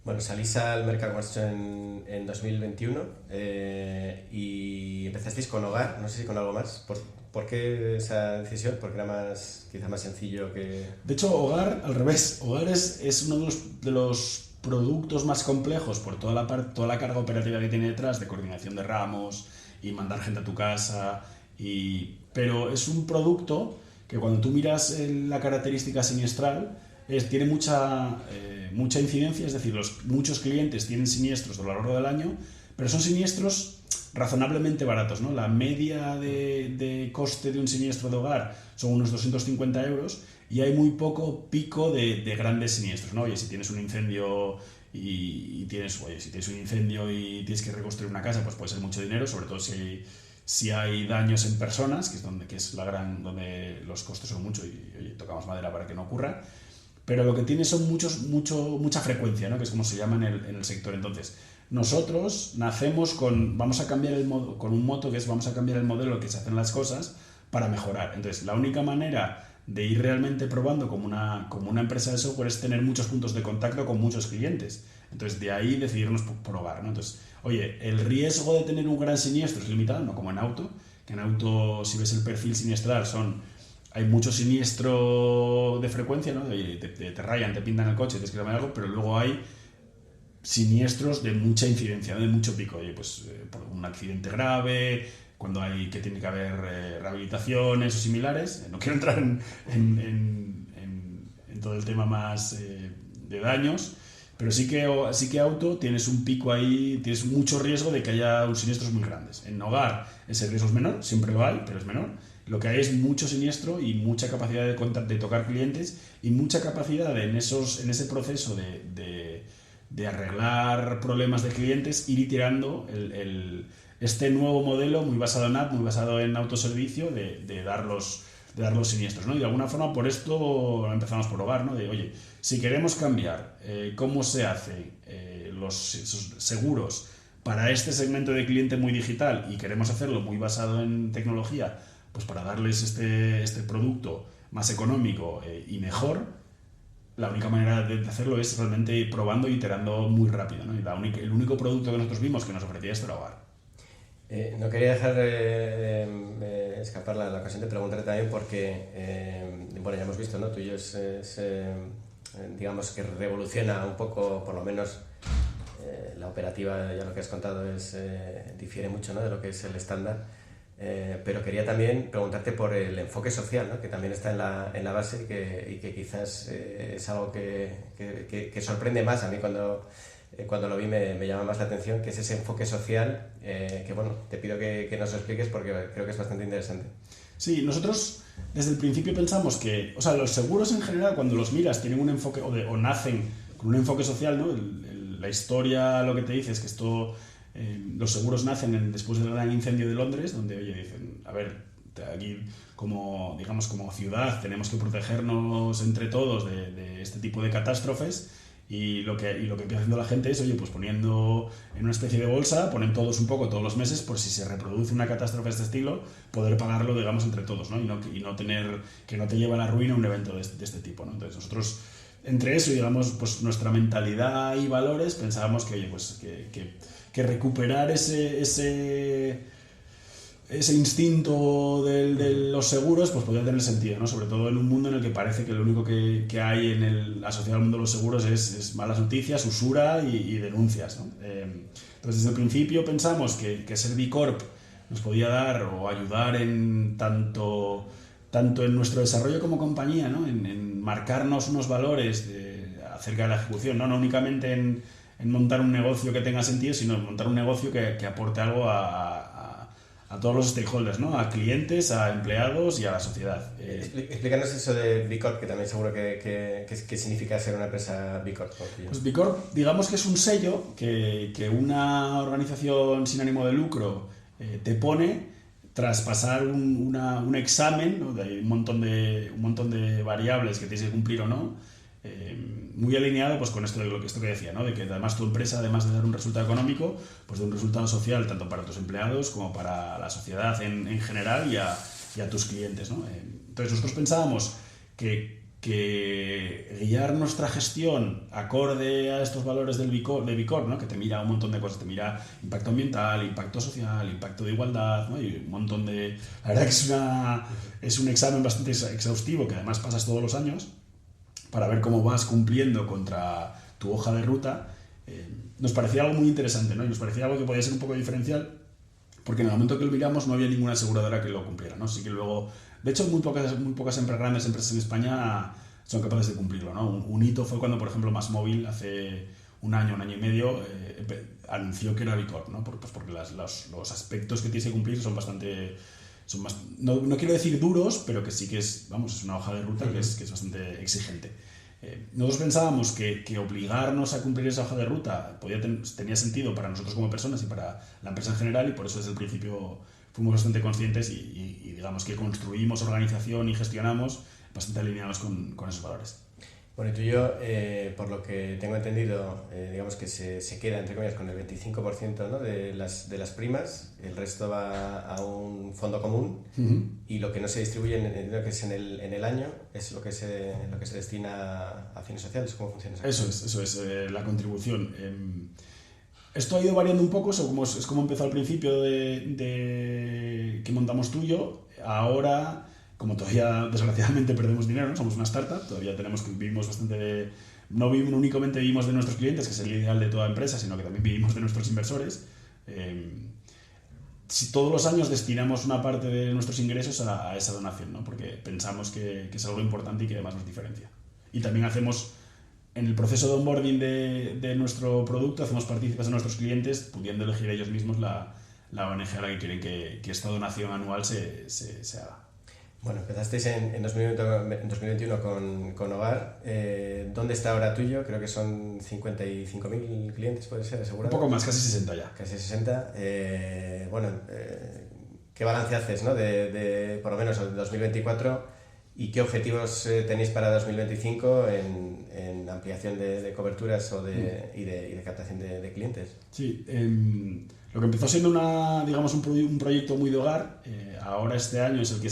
Bueno, salís al mercado en 2021 y empezasteis con Hogar, no sé si con algo más. ¿Por qué esa decisión? Porque era quizá más sencillo que... De hecho, Hogar, al revés. Hogar es uno de los productos más complejos por toda la carga operativa que tiene detrás, de coordinación de ramos y mandar gente a tu casa. Pero es un producto que cuando tú miras la característica siniestral, tiene mucha incidencia, es decir, muchos clientes tienen siniestros a lo largo del año, pero son siniestros razonablemente baratos, ¿no? La media de coste de un siniestro de hogar son unos 250 euros y hay muy poco pico de grandes siniestros, ¿no? Oye, si tienes un incendio y tienes que reconstruir una casa, pues puede ser mucho dinero, sobre todo si hay daños en personas, que es donde los costes son mucho y oye, tocamos madera para que no ocurra. Pero lo que tiene son mucha frecuencia, ¿no? Que es como se llama en el sector. Entonces, nosotros nacemos con un moto que es vamos a cambiar el modelo que se hacen las cosas para mejorar. Entonces, la única manera de ir realmente probando como una empresa de software es tener muchos puntos de contacto con muchos clientes. Entonces, de ahí decidirnos por Hogar, ¿no? Entonces, oye, el riesgo de tener un gran siniestro es limitado, no como en auto, que en auto, si ves el perfil siniestral, hay mucho siniestro de frecuencia, ¿no? Te rayan, te pintan el coche, tienes que llamar algo, pero luego hay siniestros de mucha incidencia, ¿no? De mucho pico. Oye, pues por un accidente grave, cuando que tiene que haber rehabilitaciones o similares. No quiero entrar en todo el tema más de daños, pero sí que auto tienes un pico ahí, tienes mucho riesgo de que haya siniestros muy grandes. En hogar ese riesgo es menor, siempre lo hay, pero es menor. Lo que hay es mucho siniestro y mucha capacidad de tocar clientes y mucha capacidad en ese proceso de arreglar problemas de clientes, ir iterando este nuevo modelo muy basado en app, muy basado en autoservicio, de dar los siniestros, ¿no? Y de alguna forma por esto empezamos por Hogar, ¿no? De, oye, si queremos cambiar cómo se hacen los seguros para este segmento de cliente muy digital y queremos hacerlo muy basado en tecnología pues para darles este producto más económico y mejor, la única manera de hacerlo es realmente probando y iterando muy rápido, ¿no? Y el único producto que nosotros vimos que nos ofrecía esto era Hogar. No quería dejar escapar la ocasión de preguntarte también porque, bueno, ya hemos visto, ¿no? Tuyo digamos que revoluciona un poco, por lo menos la operativa, ya lo que has contado difiere mucho, ¿no?, de lo que es el estándar, pero quería también preguntarte por el enfoque social, ¿no?, que también está en la base y que quizás es algo que sorprende más. A mí cuando lo vi me llama más la atención, que es ese enfoque social, que bueno, te pido que nos lo expliques porque creo que es bastante interesante. Sí, nosotros desde el principio pensamos que, o sea, los seguros en general, cuando los miras, tienen un enfoque, o nacen con un enfoque social, ¿no? La historia lo que te dice es que los seguros nacen después del gran incendio de Londres, donde, oye, dicen, a ver, aquí como ciudad tenemos que protegernos entre todos de este tipo de catástrofes. Y lo que empieza haciendo la gente es, oye, pues poniendo en una especie de bolsa, ponen todos un poco todos los meses, por si se reproduce una catástrofe de este estilo, poder pagarlo, digamos, entre todos, ¿no? Y no tener que no te lleve a la ruina un evento de este tipo, ¿no? Entonces nosotros, entre eso y, digamos, pues nuestra mentalidad y valores, pensábamos que, oye, pues que recuperar ese instinto de los seguros, pues podría tener sentido, ¿no? Sobre todo en un mundo en el que parece que lo único que hay asociado al mundo de los seguros es malas noticias, usura y denuncias, ¿no? Entonces, desde el principio pensamos que ser B Corp nos podía dar o ayudar en tanto en nuestro desarrollo como compañía, ¿no? En marcarnos unos valores acerca de la ejecución, ¿no? No únicamente en montar un negocio que tenga sentido, sino en montar un negocio que aporte algo a todos los stakeholders, ¿no? A clientes, a empleados y a la sociedad. Explícanos eso de B Corp, que también seguro que significa ser una empresa B Corp. Pues B Corp, digamos que es un sello que una organización sin ánimo de lucro te pone tras pasar un examen, ¿no? De un montón de variables que tienes que cumplir o no, muy alineado pues con esto que decía, ¿no? De que además tu empresa, además de dar un resultado económico, pues de un resultado social tanto para tus empleados como para la sociedad en general y a tus clientes, ¿no? Entonces nosotros pensábamos que guiar nuestra gestión acorde a estos valores de B Corp, ¿no? Que te mira un montón de cosas, te mira impacto ambiental, impacto social, impacto de igualdad, ¿no? Y un montón de... La verdad que es un examen bastante exhaustivo que además pasas todos los años para ver cómo vas cumpliendo contra tu hoja de ruta. Nos parecía algo muy interesante, ¿no? Y nos parecía algo que podía ser un poco diferencial, porque en el momento que lo miramos no había ninguna aseguradora que lo cumpliera, ¿no? Así que luego, de hecho, muy pocas grandes empresas en España son capaces de cumplirlo, ¿no? Un hito fue cuando, por ejemplo, MásMóvil hace un año y medio anunció que era B Corp, ¿no? Porque los aspectos que tienes que cumplir son bastante... no quiero decir duros, pero que sí que es una hoja de ruta que es bastante exigente. Nosotros pensábamos que obligarnos a cumplir esa hoja de ruta tenía sentido para nosotros como personas y para la empresa en general, y por eso desde el principio fuimos bastante conscientes y digamos que construimos organización y gestionamos bastante alineados con esos valores. Bueno, y tú y yo, por lo que tengo entendido, digamos que se queda, entre comillas, con el 25%, ¿no? de las primas, el resto va a un fondo común, y lo que no se distribuye, entiendo que es en el año, es lo que se destina a fines sociales. ¿Cómo funciona eso? Eso es la contribución. Esto ha ido variando un poco, es como empezó al principio de que montamos tú y yo. Ahora, como todavía desgraciadamente perdemos dinero, ¿no? Somos una startup, todavía vivimos bastante no únicamente vivimos de nuestros clientes, que es el ideal de toda empresa, sino que también vivimos de nuestros inversores. Si todos los años destinamos una parte de nuestros ingresos a esa donación, ¿no? Porque pensamos que es algo importante y que además nos diferencia. Y también hacemos, en el proceso de onboarding de nuestro producto, hacemos partícipes a nuestros clientes, pudiendo elegir ellos mismos la ONG a la que quieren que esta donación anual se haga. Bueno, empezasteis en 2021 con Hogar. ¿Dónde está ahora tuyo? Creo que son 55.000 clientes, puede ser, asegurado. Un poco más, casi 60 ya. Casi 60. Bueno, ¿qué balance haces, ¿no? de por lo menos en 2024? ¿Y qué objetivos tenéis para 2025 en ampliación de coberturas y de captación de clientes? Sí, lo que empezó siendo un proyecto muy de hogar, ahora este año es el que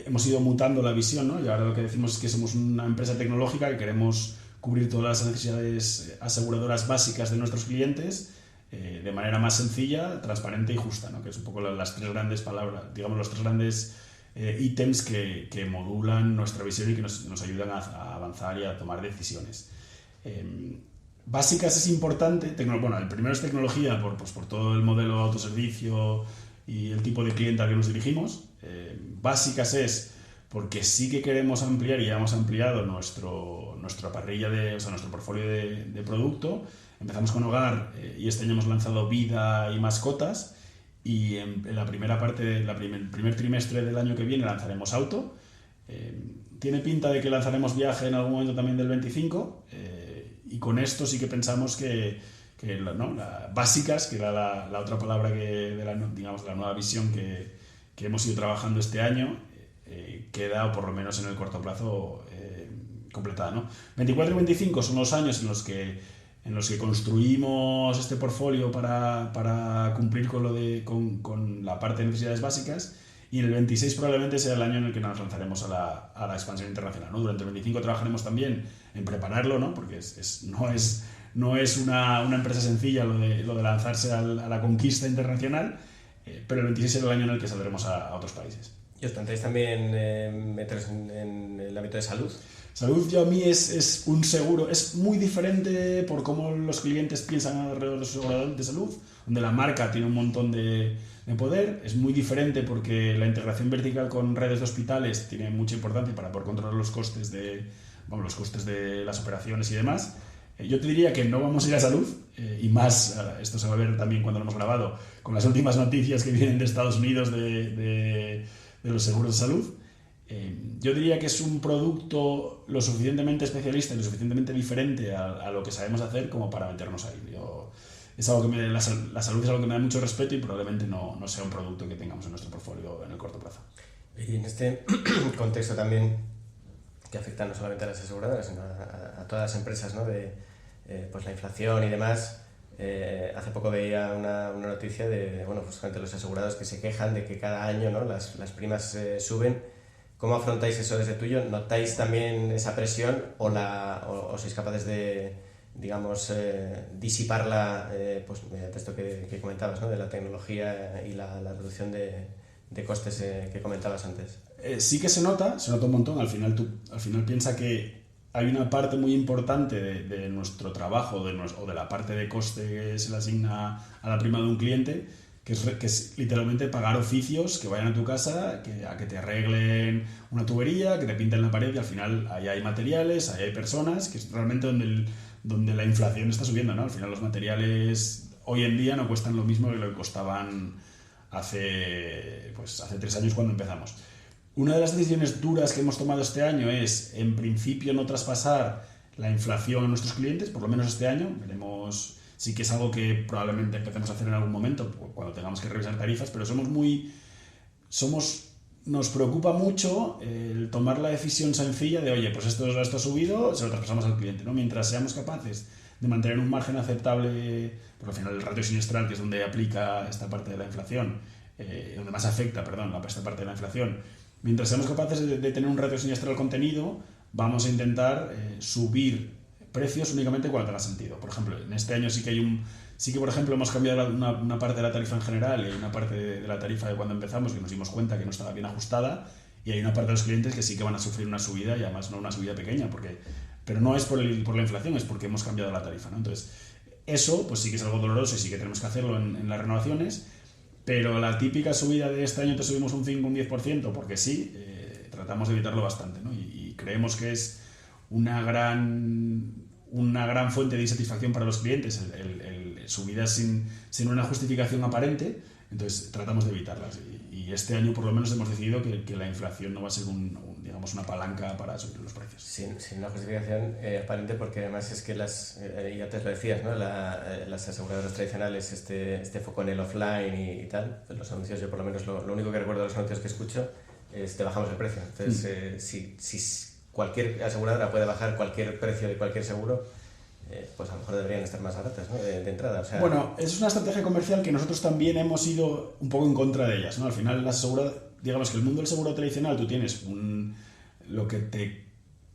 hemos ido mutando la visión, ¿no? Y ahora lo que decimos es que somos una empresa tecnológica que queremos cubrir todas las necesidades aseguradoras básicas de nuestros clientes de manera más sencilla, transparente y justa, ¿no? Que es un poco las tres grandes palabras, digamos, los tres grandes ítems que modulan nuestra visión y que nos ayudan a avanzar y a tomar decisiones. Básicas es importante, bueno, el primero es tecnología por todo el modelo autoservicio y el tipo de cliente al que nos dirigimos. Básicas es porque sí que queremos ampliar y ya hemos ampliado nuestra parrilla, nuestro portfolio de producto. Empezamos con hogar y este año hemos lanzado vida y mascotas, y en la primera parte del primer trimestre del año que viene lanzaremos auto. Tiene pinta de que lanzaremos viaje en algún momento también del 25, y con esto sí que pensamos que básicas, que era la otra palabra de la nueva visión que hemos ido trabajando este año, queda, o por lo menos en el corto plazo, completada, ¿no? 24 y 25 son los años en los que construimos este portfolio para cumplir con la parte de necesidades básicas, y en el 26 probablemente sea el año en el que nos lanzaremos a la expansión internacional, ¿no? Durante el 25 trabajaremos también en prepararlo, ¿no? Porque no es una empresa sencilla lo de lanzarse a la conquista internacional, pero el 26 será el año en el que saldremos a otros países. ¿Y os planteáis también meteros en el ámbito de salud? Salud, yo a mí es un seguro, es muy diferente por cómo los clientes piensan alrededor de su seguro de salud, donde la marca tiene un montón de poder. Es muy diferente porque la integración vertical con redes de hospitales tiene mucha importancia para poder controlar los costes de las operaciones y demás. Yo te diría que no vamos a ir a salud, y más, esto se va a ver también cuando lo hemos grabado, con las últimas noticias que vienen de Estados Unidos de los seguros de salud. Yo diría que es un producto lo suficientemente especialista y lo suficientemente diferente a lo que sabemos hacer como para meternos ahí. Es algo que la salud es algo que me da mucho respeto, y probablemente no sea un producto que tengamos en nuestro portfolio en el corto plazo. Y en este contexto también, que afecta no solamente a las aseguradoras, sino a todas las empresas, ¿no? Pues la inflación y demás. Hace poco veía una noticia de justamente los asegurados que se quejan de que cada año, ¿no? las primas suben. ¿Cómo afrontáis eso desde tuyo? ¿Notáis también esa presión o sois capaces de, digamos, disiparla pues mediante esto que comentabas, ¿no? De la tecnología y la reducción de costes que comentabas antes? Sí que se nota un montón. Al final piensa que hay una parte muy importante de nuestro trabajo o de la parte de coste que se le asigna a la prima de un cliente, que es literalmente pagar oficios que vayan a tu casa, a que te arreglen una tubería, que te pinten la pared, y al final ahí hay materiales, ahí hay personas, que es realmente donde la inflación está subiendo, ¿no? Al final los materiales hoy en día no cuestan lo mismo que lo que costaban hace 3 años cuando empezamos. Una de las decisiones duras que hemos tomado este año es, en principio, no traspasar la inflación a nuestros clientes, por lo menos este año. Veremos. Sí que es algo que probablemente empecemos a hacer en algún momento, cuando tengamos que revisar tarifas, pero nos preocupa mucho el tomar la decisión sencilla de, oye, pues esto ha subido, se lo traspasamos al cliente, ¿no? Mientras seamos capaces de mantener un margen aceptable, porque al final el ratio siniestral, que es donde aplica esta parte de la inflación, donde más afecta, esta parte de la inflación, mientras seamos capaces de tener un ratio siniestral contenido, vamos a intentar subir precios únicamente cuando tenga sentido. Por ejemplo, en este año sí que por ejemplo hemos cambiado una parte de la tarifa en general, y hay una parte de la tarifa de cuando empezamos que nos dimos cuenta que no estaba bien ajustada, y hay una parte de los clientes que sí que van a sufrir una subida, y además no una subida pequeña, pero no es por la inflación, es porque hemos cambiado la tarifa, ¿no? Entonces, eso pues sí que es algo doloroso y sí que tenemos que hacerlo en las renovaciones, pero la típica subida de este año te subimos un 5, un 10%, porque sí, tratamos de evitarlo bastante, ¿no? Y creemos que es una gran fuente de insatisfacción para los clientes el subidas sin una justificación aparente. Entonces tratamos de evitarlas, y este año por lo menos hemos decidido que la inflación no va a ser una palanca para subir los precios. Sin una justificación aparente, porque además es que ya te lo decías, ¿no? Las aseguradoras tradicionales, este foco en el offline y tal, pues los anuncios, yo por lo menos lo único que recuerdo de los anuncios que escucho te bajamos el precio. Entonces, si cualquier aseguradora puede bajar cualquier precio de cualquier seguro, pues a lo mejor deberían estar más baratas, ¿no? de entrada. O sea, bueno, es una estrategia comercial que nosotros también hemos ido un poco en contra de ellas, ¿no? Al final, digamos que el mundo del seguro tradicional, tú tienes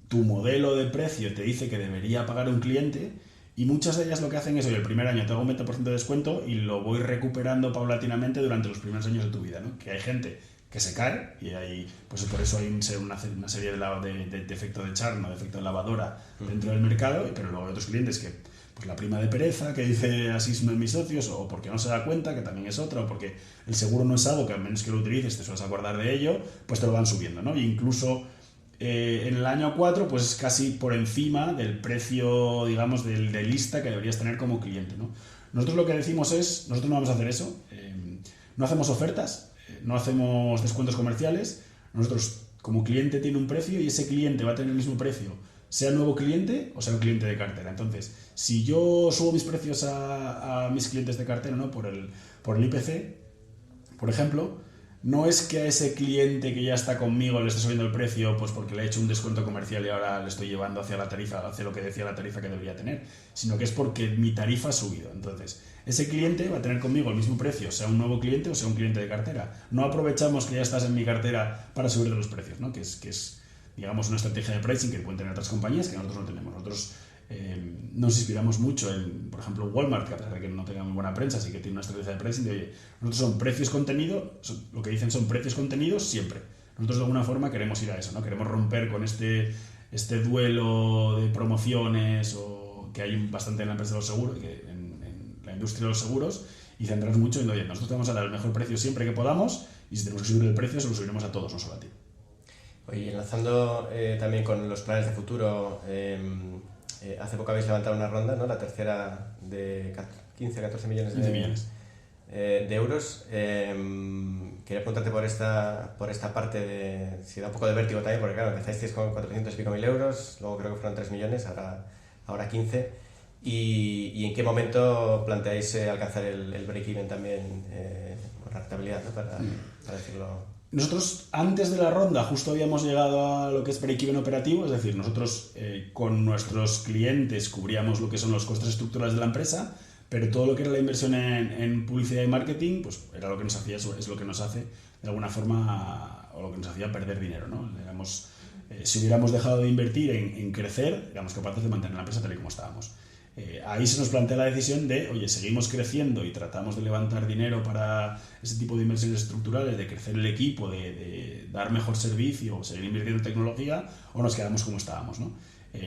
tu modelo de precio te dice que debería pagar un cliente, y muchas de ellas lo que hacen es, oye, el primer año te hago un 20% de descuento y lo voy recuperando paulatinamente durante los primeros años de tu vida, ¿no? Que hay gente que se cae, y hay, pues por eso hay una serie de efecto de churn, de efecto de lavadora dentro del mercado, pero luego hay otros clientes que, pues la prima de pereza, que dice así es uno de mis socios, o porque no se da cuenta, que también es otra, o porque el seguro no es algo que a menos que lo utilices te sueles acordar de ello, pues te lo van subiendo, ¿no? E incluso en el año 4, pues es casi por encima del precio, digamos, de lista que deberías tener como cliente, ¿no? Nosotros lo que decimos es, nosotros no vamos a hacer eso, no hacemos ofertas, no hacemos descuentos comerciales. Nosotros, como cliente tiene un precio y ese cliente va a tener el mismo precio, sea nuevo cliente o sea un cliente de cartera. Entonces, si yo subo mis precios a mis clientes de cartera, ¿no? por el IPC, por ejemplo, no es que a ese cliente que ya está conmigo le esté subiendo el precio pues porque le he hecho un descuento comercial y ahora le estoy llevando hacia la tarifa, hacia lo que decía la tarifa que debería tener, sino que es porque mi tarifa ha subido. Entonces, ese cliente va a tener conmigo el mismo precio, sea un nuevo cliente o sea un cliente de cartera. No aprovechamos que ya estás en mi cartera para subir los precios, ¿no? Que es, digamos, una estrategia de pricing que pueden tener otras compañías que nosotros no tenemos. Nosotros nos inspiramos mucho en, por ejemplo, Walmart, que a pesar de que no tenga muy buena prensa, sí que tiene una estrategia de pricing de, oye, nosotros son precios contenido, lo que dicen son precios contenidos siempre. Nosotros de alguna forma queremos ir a eso, ¿no? Queremos romper con este duelo de promociones o que hay bastante en la empresa de los seguros, en la industria de los seguros, y centrarnos mucho en, oye, nosotros te vamos a dar el mejor precio siempre que podamos, y si tenemos que subir el precio, se lo subiremos a todos, no solo a ti. Oye, enlazando también con los planes de futuro, hace poco habéis levantado una ronda, ¿no? La tercera de 15 o 14 millones de euros. Quería preguntarte por esta parte de si da un poco de vértigo también, porque claro, empezasteis con 400 y pico mil euros, luego creo que fueron 3 millones, ahora 15. ¿Y en qué momento planteáis alcanzar el break-even también, la rentabilidad, ¿no? para decirlo? Nosotros, antes de la ronda, justo habíamos llegado a lo que es break-even operativo, es decir, nosotros con nuestros clientes cubríamos lo que son los costes estructurales de la empresa, pero todo lo que era la inversión en publicidad y marketing, pues era lo que nos hacía, es lo que nos hace, de alguna forma, o lo que nos hacía perder dinero, ¿no? Si hubiéramos dejado de invertir en crecer, éramos capaces de mantener la empresa tal y como estábamos. Ahí se nos plantea la decisión de, oye, seguimos creciendo y tratamos de levantar dinero para ese tipo de inversiones estructurales, de crecer el equipo, de dar mejor servicio, seguir invirtiendo en tecnología, o nos quedamos como estábamos, ¿no?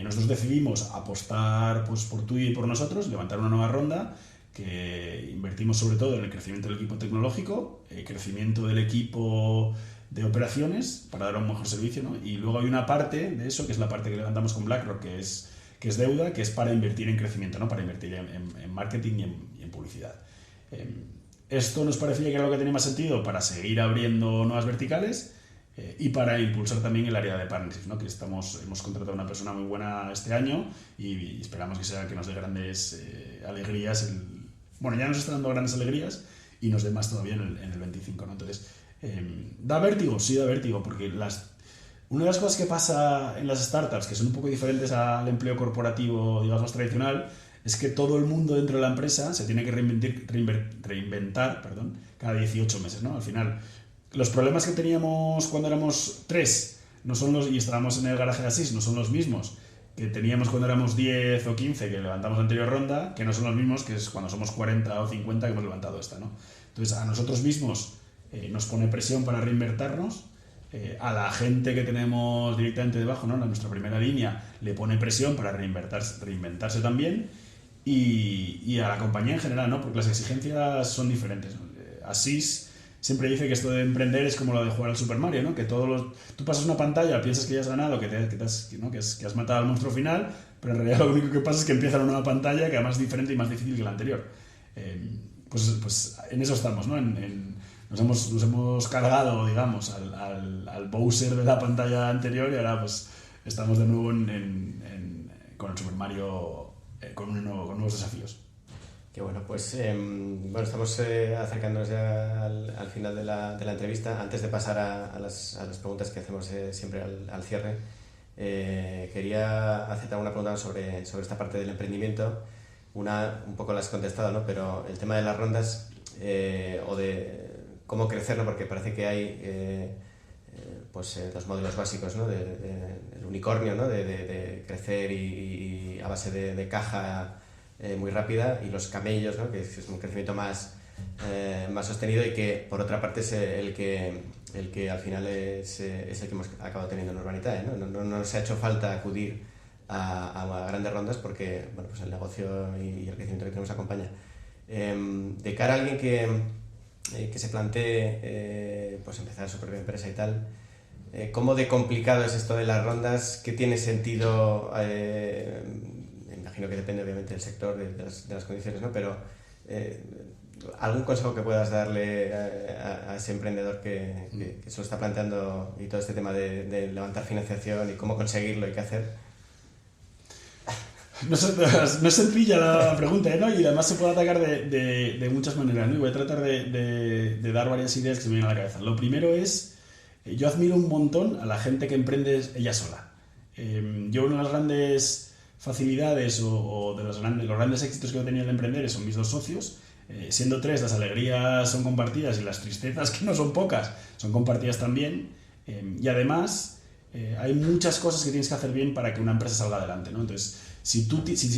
Nosotros decidimos apostar pues, por tú y por nosotros, levantar una nueva ronda, que invertimos sobre todo en el crecimiento del equipo tecnológico, crecimiento del equipo de operaciones para dar un mejor servicio, ¿no? Y luego hay una parte de eso, que es la parte que levantamos con BlackRock, que es deuda, que es para invertir en crecimiento, ¿no? Para invertir en marketing y en publicidad. Esto nos parecía que era lo que tenía más sentido para seguir abriendo nuevas verticales y para impulsar también el área de partnerships, ¿no? Que hemos contratado a una persona muy buena este año y esperamos que nos dé grandes alegrías. Bueno, ya nos está dando grandes alegrías y nos dé más todavía en el 25, ¿no? Entonces, ¿da vértigo? Sí, da vértigo, porque una de las cosas que pasa en las startups, que son un poco diferentes al empleo corporativo, digamos, tradicional, es que todo el mundo dentro de la empresa se tiene que reinventar cada 18 meses, ¿no? Al final, los problemas que teníamos cuando éramos 3 y estábamos en el garaje de Asís no son los mismos que teníamos cuando éramos 10 o 15 que levantamos la anterior ronda, que no son los mismos que es cuando somos 40 o 50 que hemos levantado esta, ¿no? Entonces, a nosotros mismos nos pone presión para reinvertirnos. A la gente que tenemos directamente debajo, ¿no? En nuestra primera línea, le pone presión para reinventarse también, y a la compañía en general, ¿no? Porque las exigencias son diferentes, ¿no? Asís siempre dice que esto de emprender es como lo de jugar al Super Mario, ¿no? Que tú pasas una pantalla, piensas que ya has ganado, que has matado al monstruo final, pero en realidad lo único que pasa es que empieza una nueva pantalla que además es diferente y más difícil que la anterior. Pues en eso estamos, ¿no? Nos hemos cargado, digamos, al Bowser de la pantalla anterior y ahora pues estamos de nuevo con el Super Mario con nuevos desafíos. Qué bueno, pues estamos acercándonos ya al final de la entrevista. Antes de pasar a las preguntas que hacemos siempre al cierre, quería hacerte alguna pregunta sobre esta parte del emprendimiento. Un poco la has contestado, ¿no? Pero el tema de las rondas o de cómo crecer, ¿no? Porque parece que hay los modelos básicos, ¿no? El unicornio, ¿no? De crecer y a base de caja muy rápida, y los camellos, ¿no? Que es un crecimiento más sostenido, y que por otra parte es el que al final es el que hemos acabado teniendo en Urbanitae, ¿no? No nos ha hecho falta acudir a grandes rondas porque pues el negocio y el crecimiento que tenemos acompaña. De cara a alguien que se plantee pues empezar su propia empresa y tal, ¿cómo de complicado es esto de las rondas? ¿Qué tiene sentido? Imagino que depende obviamente del sector, de las condiciones, ¿no? Pero ¿algún consejo que puedas darle a ese emprendedor que se lo está planteando, y todo este tema de levantar financiación y cómo conseguirlo y qué hacer? No es sencilla la pregunta, ¿no? Y además se puede atacar de muchas maneras, ¿no? Y voy a tratar de dar varias ideas que se me vienen a la cabeza. Lo primero es, yo admiro un montón a la gente que emprende ella sola. Yo una de las grandes facilidades o de los grandes éxitos que he tenido en emprender son mis dos socios. Siendo tres, las alegrías son compartidas y las tristezas, que no son pocas, son compartidas también. Y además hay muchas cosas que tienes que hacer bien para que una empresa salga adelante, ¿no? Entonces, si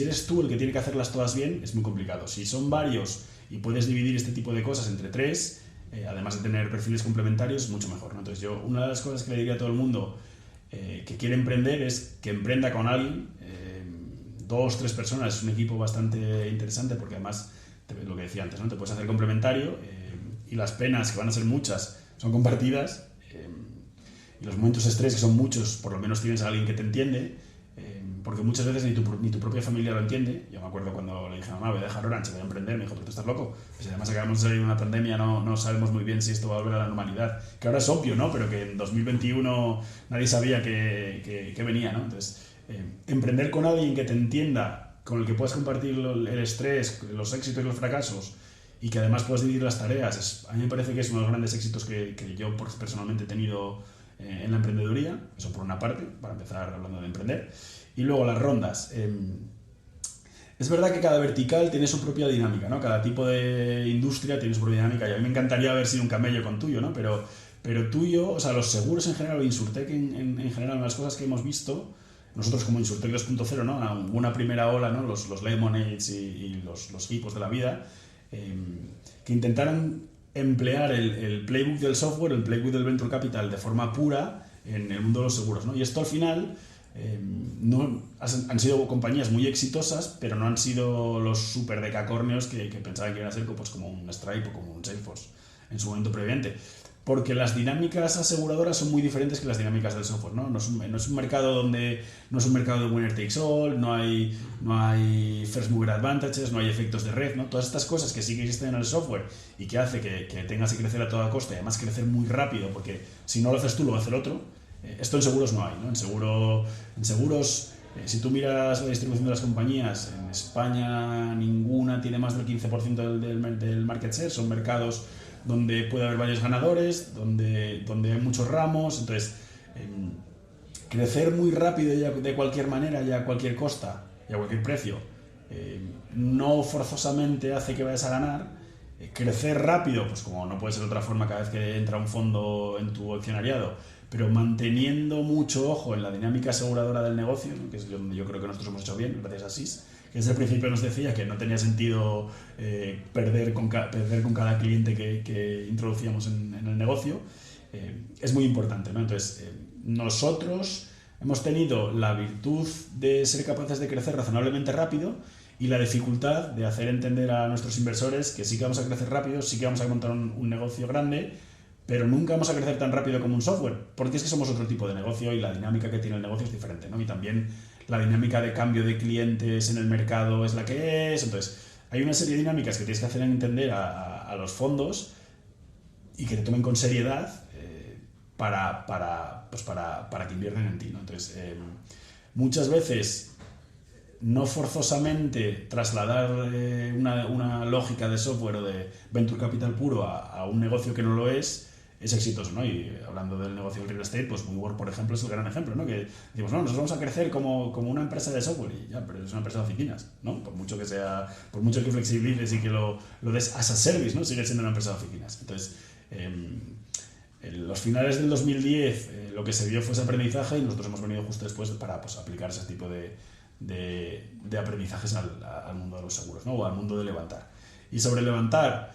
eres tú el que tiene que hacerlas todas bien, es muy complicado. Si son varios y puedes dividir este tipo de cosas entre tres, además de tener perfiles complementarios, es mucho mejor, ¿no? Entonces, yo, una de las cosas que le diría a todo el mundo que quiere emprender es que emprenda con alguien, 2, 3 personas. Es un equipo bastante interesante porque además, lo que decía antes, ¿no? Te puedes hacer complementario, y las penas, que van a ser muchas, son compartidas, y los momentos de estrés, que son muchos, por lo menos tienes a alguien que te entiende, porque muchas veces ni tu propia familia lo entiende. Yo me acuerdo cuando le dije a mamá, voy a dejar Orange, voy a emprender, me dijo, pero tú estás loco. Pues además acabamos de salir de una pandemia, no sabemos muy bien si esto va a volver a la normalidad, que ahora es obvio, ¿no? Pero que en 2021 nadie sabía que venía, ¿no? Entonces, emprender con alguien que te entienda, con el que puedas compartir el estrés, los éxitos y los fracasos, y que además puedas dividir las tareas, a mí me parece que es uno de los grandes éxitos que yo personalmente he tenido en la emprendeduría. Eso por una parte, para empezar hablando de emprender. Y luego las rondas. Es verdad que cada vertical tiene su propia dinámica, ¿no? Cada tipo de industria tiene su propia dinámica, y a mí me encantaría haber sido un camello con tuyo, ¿no? Pero tuyo, o sea, los seguros en general, o Insurtech en general, una de las cosas que hemos visto nosotros como Insurtech 2.0, ¿no? Una primera ola, ¿no? Los Lemonades y los Hipos de la vida, que intentaron emplear el playbook del software, el playbook del venture capital de forma pura en el mundo de los seguros, ¿no? Y esto al final han sido compañías muy exitosas, pero no han sido los super decacornios que pensaban que iban a ser, pues, como un Stripe o como un Salesforce en su momento previamente. Porque las dinámicas aseguradoras son muy diferentes que las dinámicas del software, ¿no? No es un mercado de winner takes all, no hay first mover advantages, no hay efectos de red, ¿no? Todas estas cosas que sí que existen en el software y que hace que tengas que crecer a toda costa, y además crecer muy rápido, porque si no lo haces tú, lo va a hacer otro. Esto en seguros no hay, ¿no? En seguros, si tú miras la distribución de las compañías, en España ninguna tiene más del 15% del market share. Son mercados donde puede haber varios ganadores, donde hay muchos ramos. Entonces, crecer muy rápido ya de cualquier manera, ya a cualquier costa y a cualquier precio, no forzosamente hace que vayas a ganar. Crecer rápido, pues como no puede ser de otra forma cada vez que entra un fondo en tu accionariado, pero manteniendo mucho ojo en la dinámica aseguradora del negocio, ¿no? Que es donde yo creo que nosotros hemos hecho bien, gracias a SIS, que desde el principio nos decía que no tenía sentido perder con cada cliente que introducíamos en el negocio. Es muy importante, ¿no? Entonces, nosotros hemos tenido la virtud de ser capaces de crecer razonablemente rápido, y la dificultad de hacer entender a nuestros inversores que sí que vamos a crecer rápido, sí que vamos a montar un negocio grande, pero nunca vamos a crecer tan rápido como un software, porque es que somos otro tipo de negocio y la dinámica que tiene el negocio es diferente, ¿no? Y también la dinámica de cambio de clientes en el mercado es la que es. Entonces, hay una serie de dinámicas que tienes que hacer entender a los fondos y que te tomen con seriedad para que invierten en ti, ¿no? Entonces, muchas veces no forzosamente trasladar una lógica de software o de venture capital puro a un negocio que no lo es exitoso, ¿no? Y hablando del negocio del real estate, pues WeWork, por ejemplo, es el gran ejemplo, ¿no? Que decimos, no, nosotros vamos a crecer como una empresa de software, y ya, pero es una empresa de oficinas, ¿no? Por mucho que flexibilices y que lo des as a service, ¿no? Sigue siendo una empresa de oficinas. Entonces, en los finales del 2010 lo que se vio fue ese aprendizaje, y nosotros hemos venido justo después para pues, aplicar ese tipo de aprendizajes al mundo de los seguros, ¿no? O al mundo de levantar. Y sobre levantar,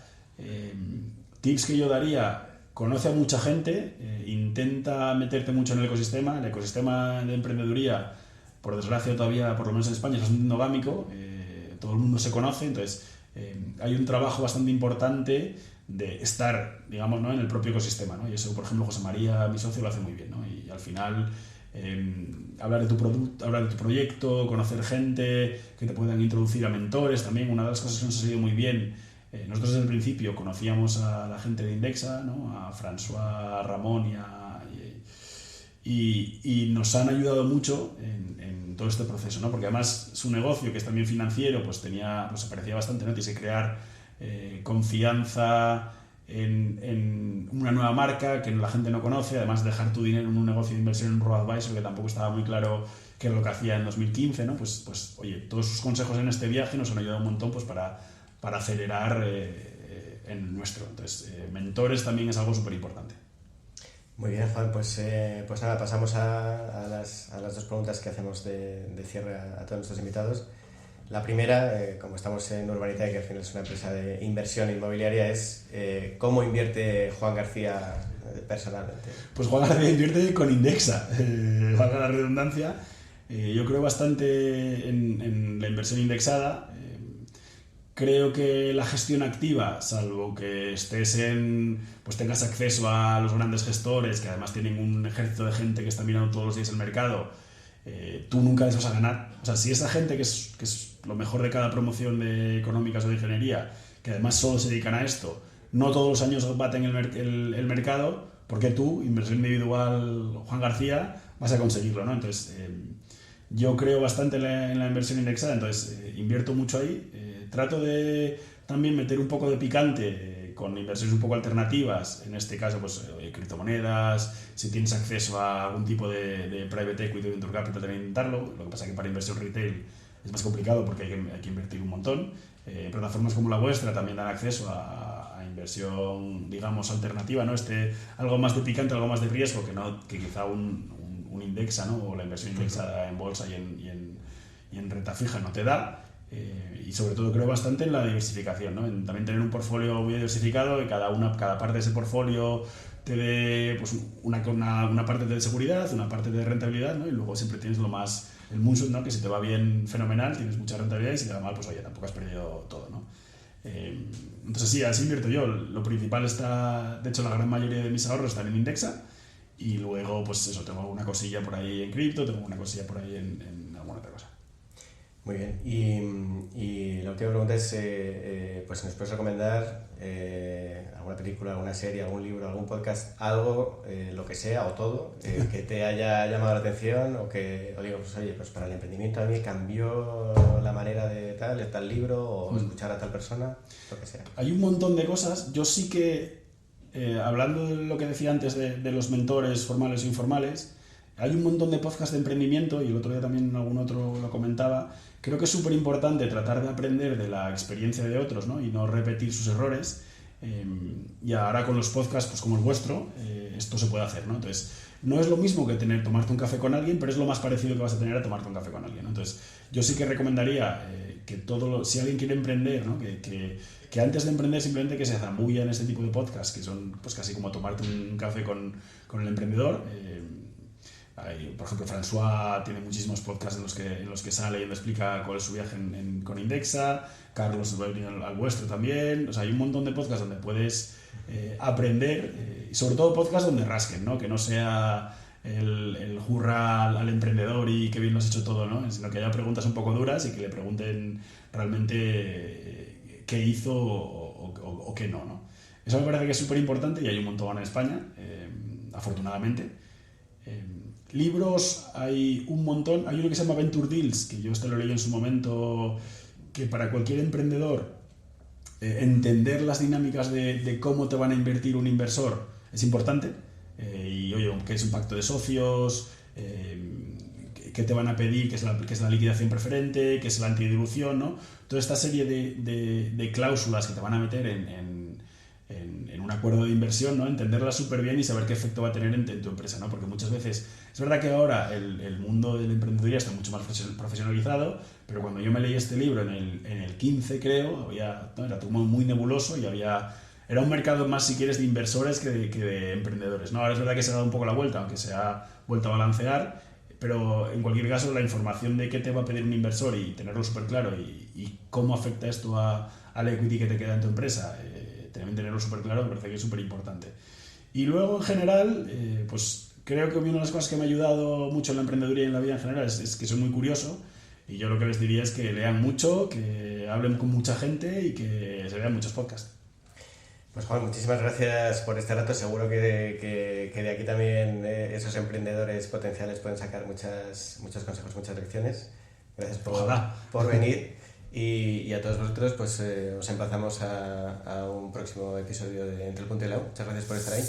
tips que yo daría: conoce a mucha gente, intenta meterte mucho en el ecosistema de emprendeduría, por desgracia todavía, por lo menos en España, es bastante endogámico, todo el mundo se conoce, entonces hay un trabajo bastante importante de estar, digamos, ¿no? en el propio ecosistema, ¿no? Y eso, por ejemplo, José María, mi socio, lo hace muy bien, ¿no? Y al final hablar de tu producto, hablar de tu proyecto, conocer gente, que te puedan introducir a mentores también. Una de las cosas que nos ha salido muy bien, nosotros desde el principio conocíamos a la gente de Indexa, ¿no? A François, a Ramón y nos han ayudado mucho en todo este proceso, ¿no? Porque además su negocio, que es también financiero, pues se parecía bastante, ¿no? Tienes que crear confianza en una nueva marca que la gente no conoce, además dejar tu dinero en un negocio de inversión en un robo-advisor que tampoco estaba muy claro qué era lo que hacía en 2015, ¿no? Pues oye, todos sus consejos en este viaje nos han ayudado un montón pues para acelerar en nuestro. Entonces, mentores también es algo súper importante. Muy bien, Juan, pues nada, pasamos a las dos preguntas que hacemos de cierre a todos nuestros invitados. La primera, como estamos en Urbanitae, que al final es una empresa de inversión inmobiliaria, es ¿cómo invierte Juan García personalmente? Pues Juan García invierte con Indexa, valga la redundancia. Yo creo bastante en la inversión indexada. Creo que la gestión activa, salvo que pues tengas acceso a los grandes gestores, que además tienen un ejército de gente que está mirando todos los días el mercado, tú nunca les vas a ganar. O sea, si esa gente, que es lo mejor de cada promoción de económicas o de ingeniería, que además solo se dedican a esto, no todos los años baten el mercado, ¿por qué tú, inversión individual Juan García, vas a conseguirlo, ¿no? Entonces, yo creo bastante en la inversión indexada, entonces invierto mucho ahí. Trato de también meter un poco de picante con inversiones un poco alternativas, en este caso pues criptomonedas, si tienes acceso a algún tipo de private equity o venture capital, también intentarlo. Lo que pasa es que para inversión retail es más complicado porque hay que invertir un montón. Plataformas como la vuestra también dan acceso a inversión, digamos, alternativa, ¿no? Algo más de picante, algo más de riesgo que quizá un Indexa, ¿no? O la inversión indexada en bolsa y en renta fija no te da. Y sobre todo creo bastante en la diversificación, ¿no? En también tener un portfolio muy diversificado y cada parte de ese portfolio te dé pues, una parte de seguridad, una parte de rentabilidad, ¿no? Y luego siempre tienes el moonshot, ¿no? Que si te va bien, fenomenal, tienes mucha rentabilidad, y si te va mal, pues oye, tampoco has perdido todo, ¿no? Entonces sí, así invierto yo. Lo principal de hecho la gran mayoría de mis ahorros están en Indexa, y luego pues eso, tengo alguna cosilla por ahí en cripto, tengo una cosilla por ahí en alguna otra cosa. Muy bien, y la última pregunta es, pues si nos puedes recomendar alguna película, alguna serie, algún libro, algún podcast, algo, lo que sea, o todo, que te haya llamado la atención, o digo, pues oye, pues para el emprendimiento a mí cambió la manera de tal libro, o escuchar a tal persona, lo que sea. Hay un montón de cosas. Yo sí que, hablando de lo que decía antes de los mentores formales e informales, hay un montón de podcasts de emprendimiento, y el otro día también en algún otro lo comentaba. Creo que es súper importante tratar de aprender de la experiencia de otros, ¿no? Y no repetir sus errores. Y ahora con los podcasts, pues como el vuestro, esto se puede hacer, ¿no? Entonces, no es lo mismo que tomarte un café con alguien, pero es lo más parecido que vas a tener a tomarte un café con alguien, ¿no? Entonces, yo sí que recomendaría que si alguien quiere emprender, ¿no? Que antes de emprender simplemente que se zambulla en este tipo de podcasts, que son pues casi como tomarte un café con el emprendedor. Por ejemplo, François tiene muchísimos podcasts en los que sale y donde explica cuál es su viaje con Indexa. Carlos va a venir al vuestro también. O sea, hay un montón de podcasts donde puedes aprender, y sobre todo podcasts donde rasquen, ¿no? Que no sea el hurra al emprendedor y qué bien lo has hecho todo, ¿no? Sino que haya preguntas un poco duras y que le pregunten realmente qué hizo o qué no, ¿no? Eso me parece que es súper importante, y hay un montón en España, afortunadamente. Libros hay un montón. Hay uno que se llama Venture Deals, que yo lo leí en su momento, que para cualquier emprendedor entender las dinámicas de cómo te van a invertir un inversor es importante. Y oye, qué es un pacto de socios, qué te van a pedir, qué es la liquidación preferente, qué es la antidilución, ¿no? Toda esta serie de cláusulas que te van a meter en un acuerdo de inversión, ¿no? Entenderlas súper bien y saber qué efecto va a tener en tu empresa, ¿no? Porque muchas veces, es verdad que ahora el mundo de la emprendeduría está mucho más profesionalizado, pero cuando yo me leí este libro en el 15, creo, era todo muy nebuloso y era un mercado más, si quieres, de inversores que de emprendedores, ¿no? Ahora es verdad que se ha dado un poco la vuelta, aunque se ha vuelto a balancear, pero en cualquier caso la información de qué te va a pedir un inversor y tenerlo súper claro y cómo afecta esto al equity que te queda en tu empresa, también tenerlo súper claro me parece que es súper importante. Y luego, en general, pues creo que una de las cosas que me ha ayudado mucho en la emprendeduría y en la vida en general es que soy muy curioso, y yo lo que les diría es que lean mucho, que hablen con mucha gente y que se vean muchos podcasts. Pues Juan, muchísimas gracias por este rato. Seguro que de aquí también esos emprendedores potenciales pueden sacar muchos consejos, muchas lecciones. Gracias por venir. Y a todos vosotros pues os emplazamos a un próximo episodio de Entre el Punto y la U. Muchas gracias por estar ahí.